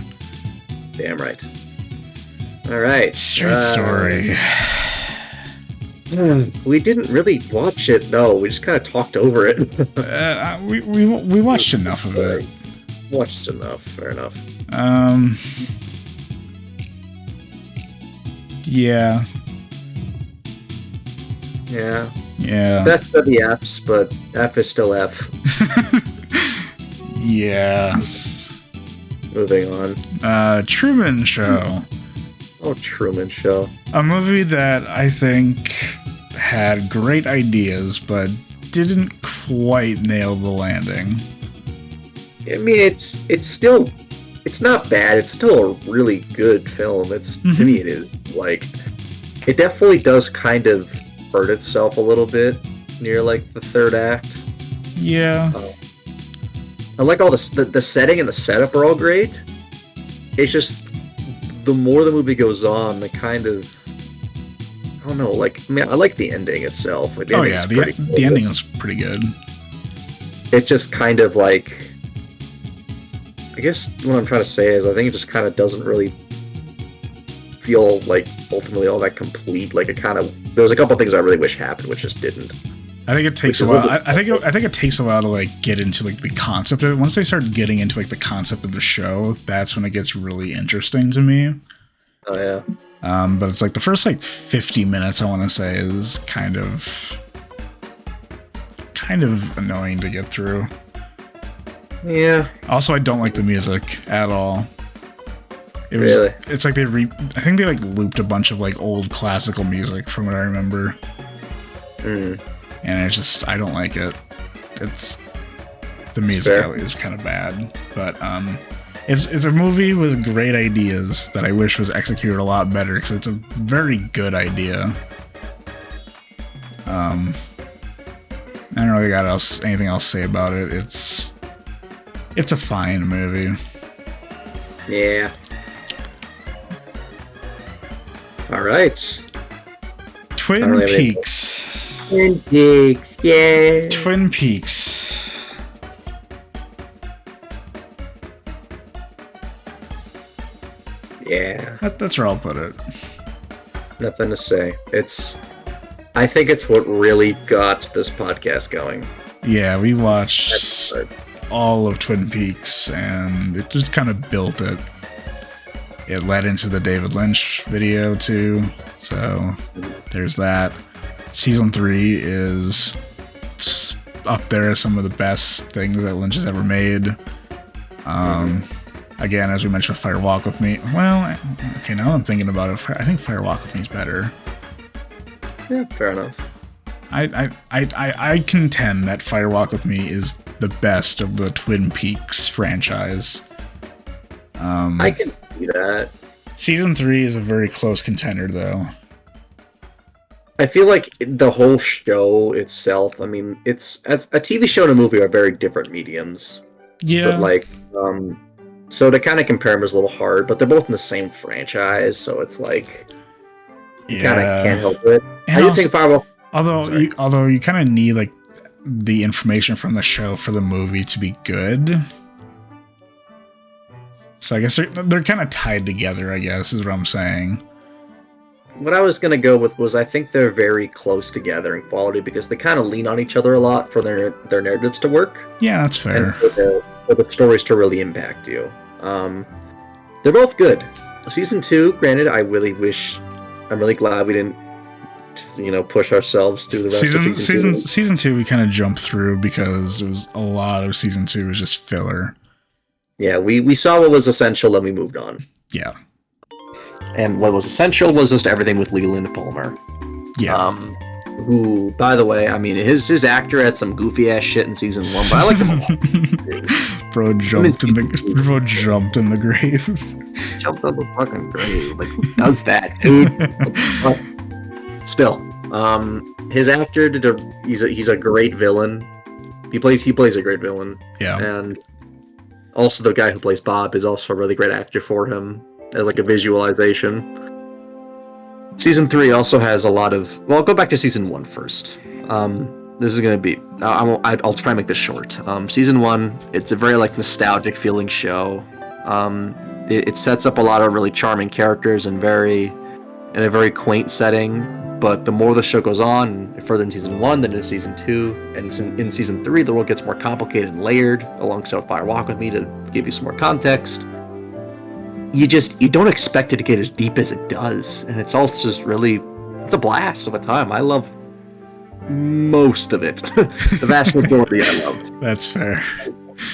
Damn right. All right. Straight story. We didn't really watch it, no. We just kind of talked over it. we watched enough of it. Watched enough. Fair enough. Yeah. Yeah. Yeah. That's for the F's, but F is still F. Yeah. Moving on. Truman Show. Oh, Truman Show. A movie that I think had great ideas, but didn't quite nail the landing. I mean, it's not bad. It's still a really good film. To me, it is like it definitely does kind of hurt itself a little bit near like the third act. Yeah. I like all the setting and the setup are all great. It's just the more the movie goes on, the kind of I don't know. Like, I mean, I like the ending itself. Like, the ending is pretty good. It just kind of like, I guess what I'm trying to say is, I think it just kind of doesn't really feel like ultimately all that complete. Like, it kind of there was a couple things I really wish happened, which just didn't. I think it takes a while. I think it takes a while to like get into like the concept of it. Once they start getting into like the concept of the show, that's when it gets really interesting to me. Oh yeah. But it's like the first like 50 minutes, I want to say, is kind of annoying to get through. Yeah. Also, I don't like the music at all. Really? It's like I think they like looped a bunch of like old classical music from what I remember. And it's just, I don't like it. It's the music is kind of bad, but it's a movie with great ideas that I wish was executed a lot better because it's a very good idea. I don't really got anything else to say about it. It's a fine movie. Yeah. All right. Twin Peaks. Twin Peaks, yeah. Twin Peaks. Yeah. That's where I'll put it. Nothing to say. I think it's what really got this podcast going. Yeah, we watched all of Twin Peaks, and it just kind of built it. It led into the David Lynch video, too. So, there's that. Season 3 is up there as some of the best things that Lynch has ever made. Again, as we mentioned with Fire Walk With Me. Well, okay, now I'm thinking about it. I think Fire Walk With Me is better. Yeah, fair enough. I contend that Fire Walk with Me is the best of the Twin Peaks franchise. I can see that. Season 3 is a very close contender, though. I feel like the whole show itself, I mean, it's as a TV show and a movie are very different mediums. Yeah. But like, so to kind of compare them is a little hard, but they're both in the same franchise, so it's like you kind of can't help it. And I do think Firewalk. Although you kind of need like the information from the show for the movie to be good. So I guess they're kind of tied together, I guess, is what I'm saying. What I was going to go with was I think they're very close together in quality because they kind of lean on each other a lot for their narratives to work. Yeah, that's fair. And for the stories to really impact you. They're both good. Season 2, granted, I'm really glad we didn't, push ourselves through the rest of season 2. Season 2 we kind of jumped through because it was a lot of season 2 was just filler. Yeah, we saw what was essential and we moved on. Yeah. And what was essential was just everything with Leland Palmer. Yeah. Who, by the way, I mean, his actor had some goofy ass shit in season 1, but I liked him a lot. Bro jumped in the grave. Jumped on the fucking grave. Like, who does that, dude? Still, his actor he's a great villain. He plays a great villain. Yeah. And also the guy who plays Bob is also a really great actor for him as like a visualization. Season 3 also has a lot of... Well, I'll go back to season 1 first. This is going to be... I'll try and make this short. Season 1, it's a very like nostalgic feeling show. It sets up a lot of really charming characters in a very quaint setting. But the more the show goes on, further in season 1 than in season 2, and in season 3, the world gets more complicated and layered, alongside Fire Walk with Me to give you some more context. You don't expect it to get as deep as it does, and it's also just really, it's a blast of a time. I love most of it. The vast majority I love. That's fair.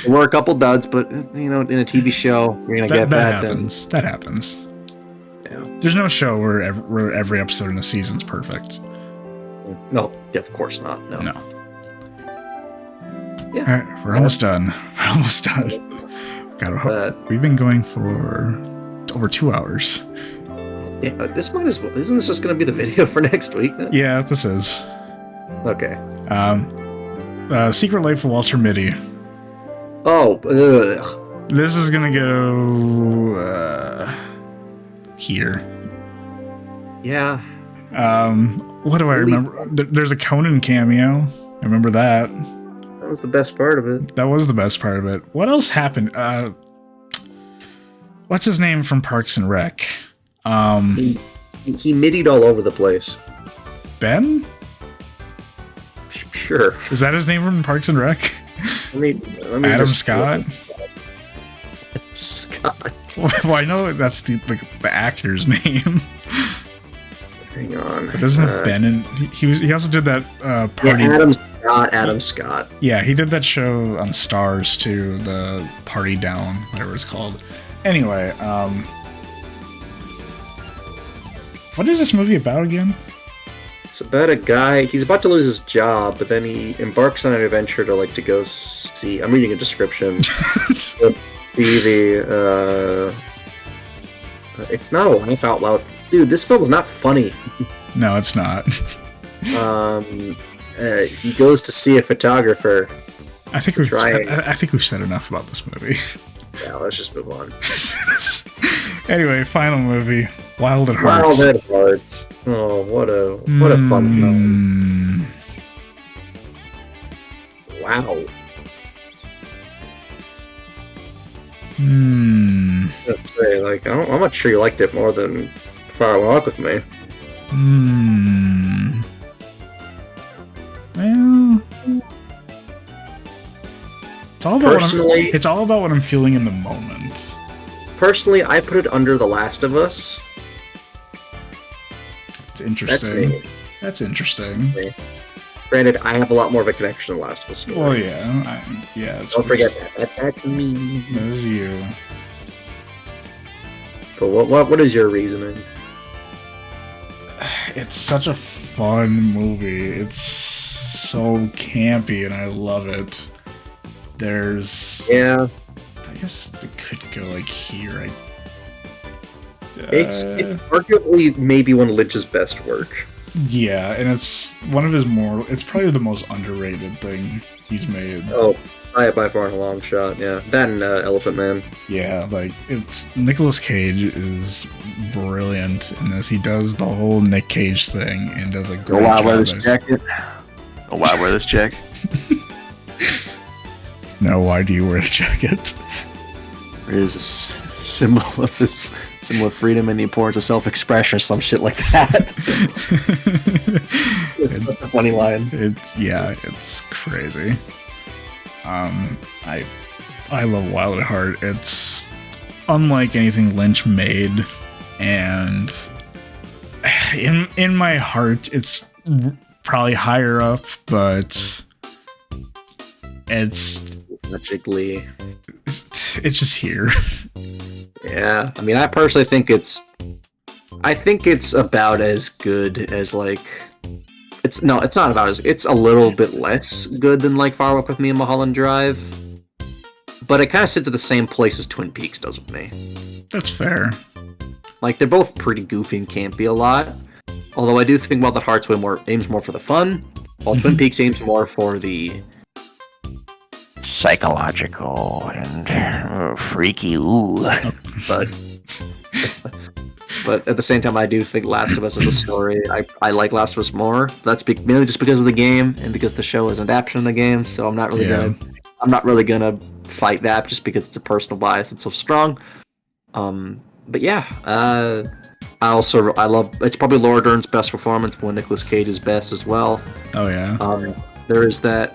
There were a couple duds, but in a TV show, you're gonna get that. That happens. Yeah. There's no show where every episode in a season's perfect. No, of course not. No. Yeah. All right, we're almost done. God, we've been going for over 2 hours. Yeah, isn't this just going to be the video for next week then? Yeah, this is. Okay. Secret Life of Walter Mitty. Oh, ugh. This is going to go here. Yeah. What do I remember? There's a Conan cameo. I remember that. That was the best part of it. That was the best part of it. What else happened? What's his name from Parks and Rec? He middied all over the place. Ben? Sure. Is that his name from Parks and Rec? Adam Scott? Scott. Well, I know that's the actor's name. Hang on. But isn't it Ben? And he also did that party. Yeah, Adam Scott. Yeah, he did that show on Stars too, the Party Down, whatever it's called. Anyway, what is this movie about again? It's about a guy. He's about to lose his job, but then he embarks on an adventure to go see. I'm reading a description. It's not a laugh out loud, dude. This film is not funny. No, it's not. He goes to see a photographer. I think we've said enough about this movie. Yeah, let's just move on. Anyway, final movie, Wild at Heart. Wild at Heart. Oh, what a fun film. Wow. I'd say, I'm not sure you liked it more than Fire Walk with Me. Well, it's all about what I'm feeling in the moment. Personally, I put it under The Last of Us. It's interesting. That's interesting. Granted, I have a lot more of a connection to The Last of Us story. Well, yeah. Don't forget that. That's me. That was you. But what is your reasoning? It's such a fun movie. It's so campy and I love it. There's... Yeah. I guess it could go like here. It's arguably maybe one of Lynch's best work. Yeah, and it's one of his more... It's probably the most underrated thing he's made. Oh, by far and a long shot, yeah. That and Elephant Man. Yeah, like, it's... Nicolas Cage is brilliant in this. He does the whole Nick Cage thing and does a great job. I wear this jacket? Oh, why I wear this jacket? No, why do you wear the jacket? There's a symbol of freedom and the importance of self-expression or some shit like that. It's such a funny line. It's crazy. I love Wild at Heart. It's unlike anything Lynch made, and in my heart, it's probably higher up, but it's magically. It's just here. Yeah, I mean, I personally think it's about as good as like. It's not about as. It's a little bit less good than like Far Walk with Me and Mulholland Drive, but it kind of sits at the same place as Twin Peaks does with me. That's fair. Like they're both pretty goofy and campy a lot. Although I do think Wild at Heart's aims more for the fun, while Twin Peaks aims more for the psychological and freaky. Ooh, but at the same time, I do think Last of Us is a story. I like Last of Us more. That's mainly just because of the game and because the show is an adaptation of the game. So I'm not really gonna fight that just because it's a personal bias that's so strong. But yeah, I love. It's probably Laura Dern's best performance, but Nicolas Cage's best as well. Oh yeah. There is that.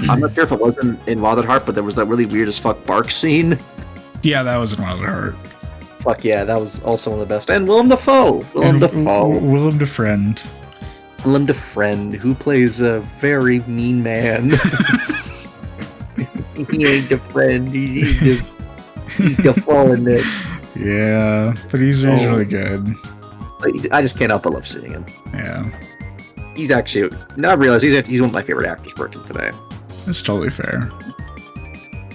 I'm not sure if it was in Wild at Heart, but there was that really weird as fuck bark scene. Yeah, that was in Wild at Heart. Fuck yeah, that was also one of the best. And Willem Dafoe. Willem Dafoe, who plays a very mean man. He ain't the friend. He's Dafoe in this. Yeah, but he's really good. I just can't help but love seeing him. Yeah. He's actually... Now I realize he's one of my favorite actors working today. That's totally fair.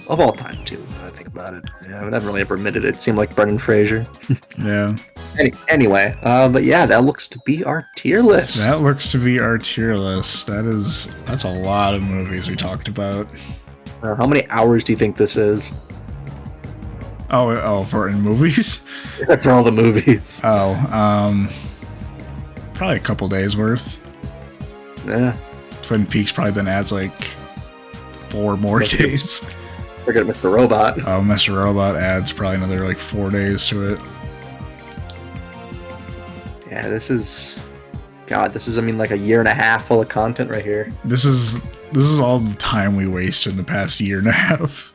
Of all time, too. I think about it. Yeah, I've never really ever admitted it. It seemed like Brendan Fraser. Yeah. Anyway, but yeah, that looks to be our tier list. That's a lot of movies we talked about. How many hours do you think this is? Oh, for in movies? For all the movies. Probably a couple days worth. Yeah. Twin Peaks probably then adds like 4 more days. Forget Mr. Robot. Oh, Mr. Robot adds probably another like 4 days to it. Yeah, this is I mean like a year and a half full of content right here. This is all the time we wasted in the past year and a half.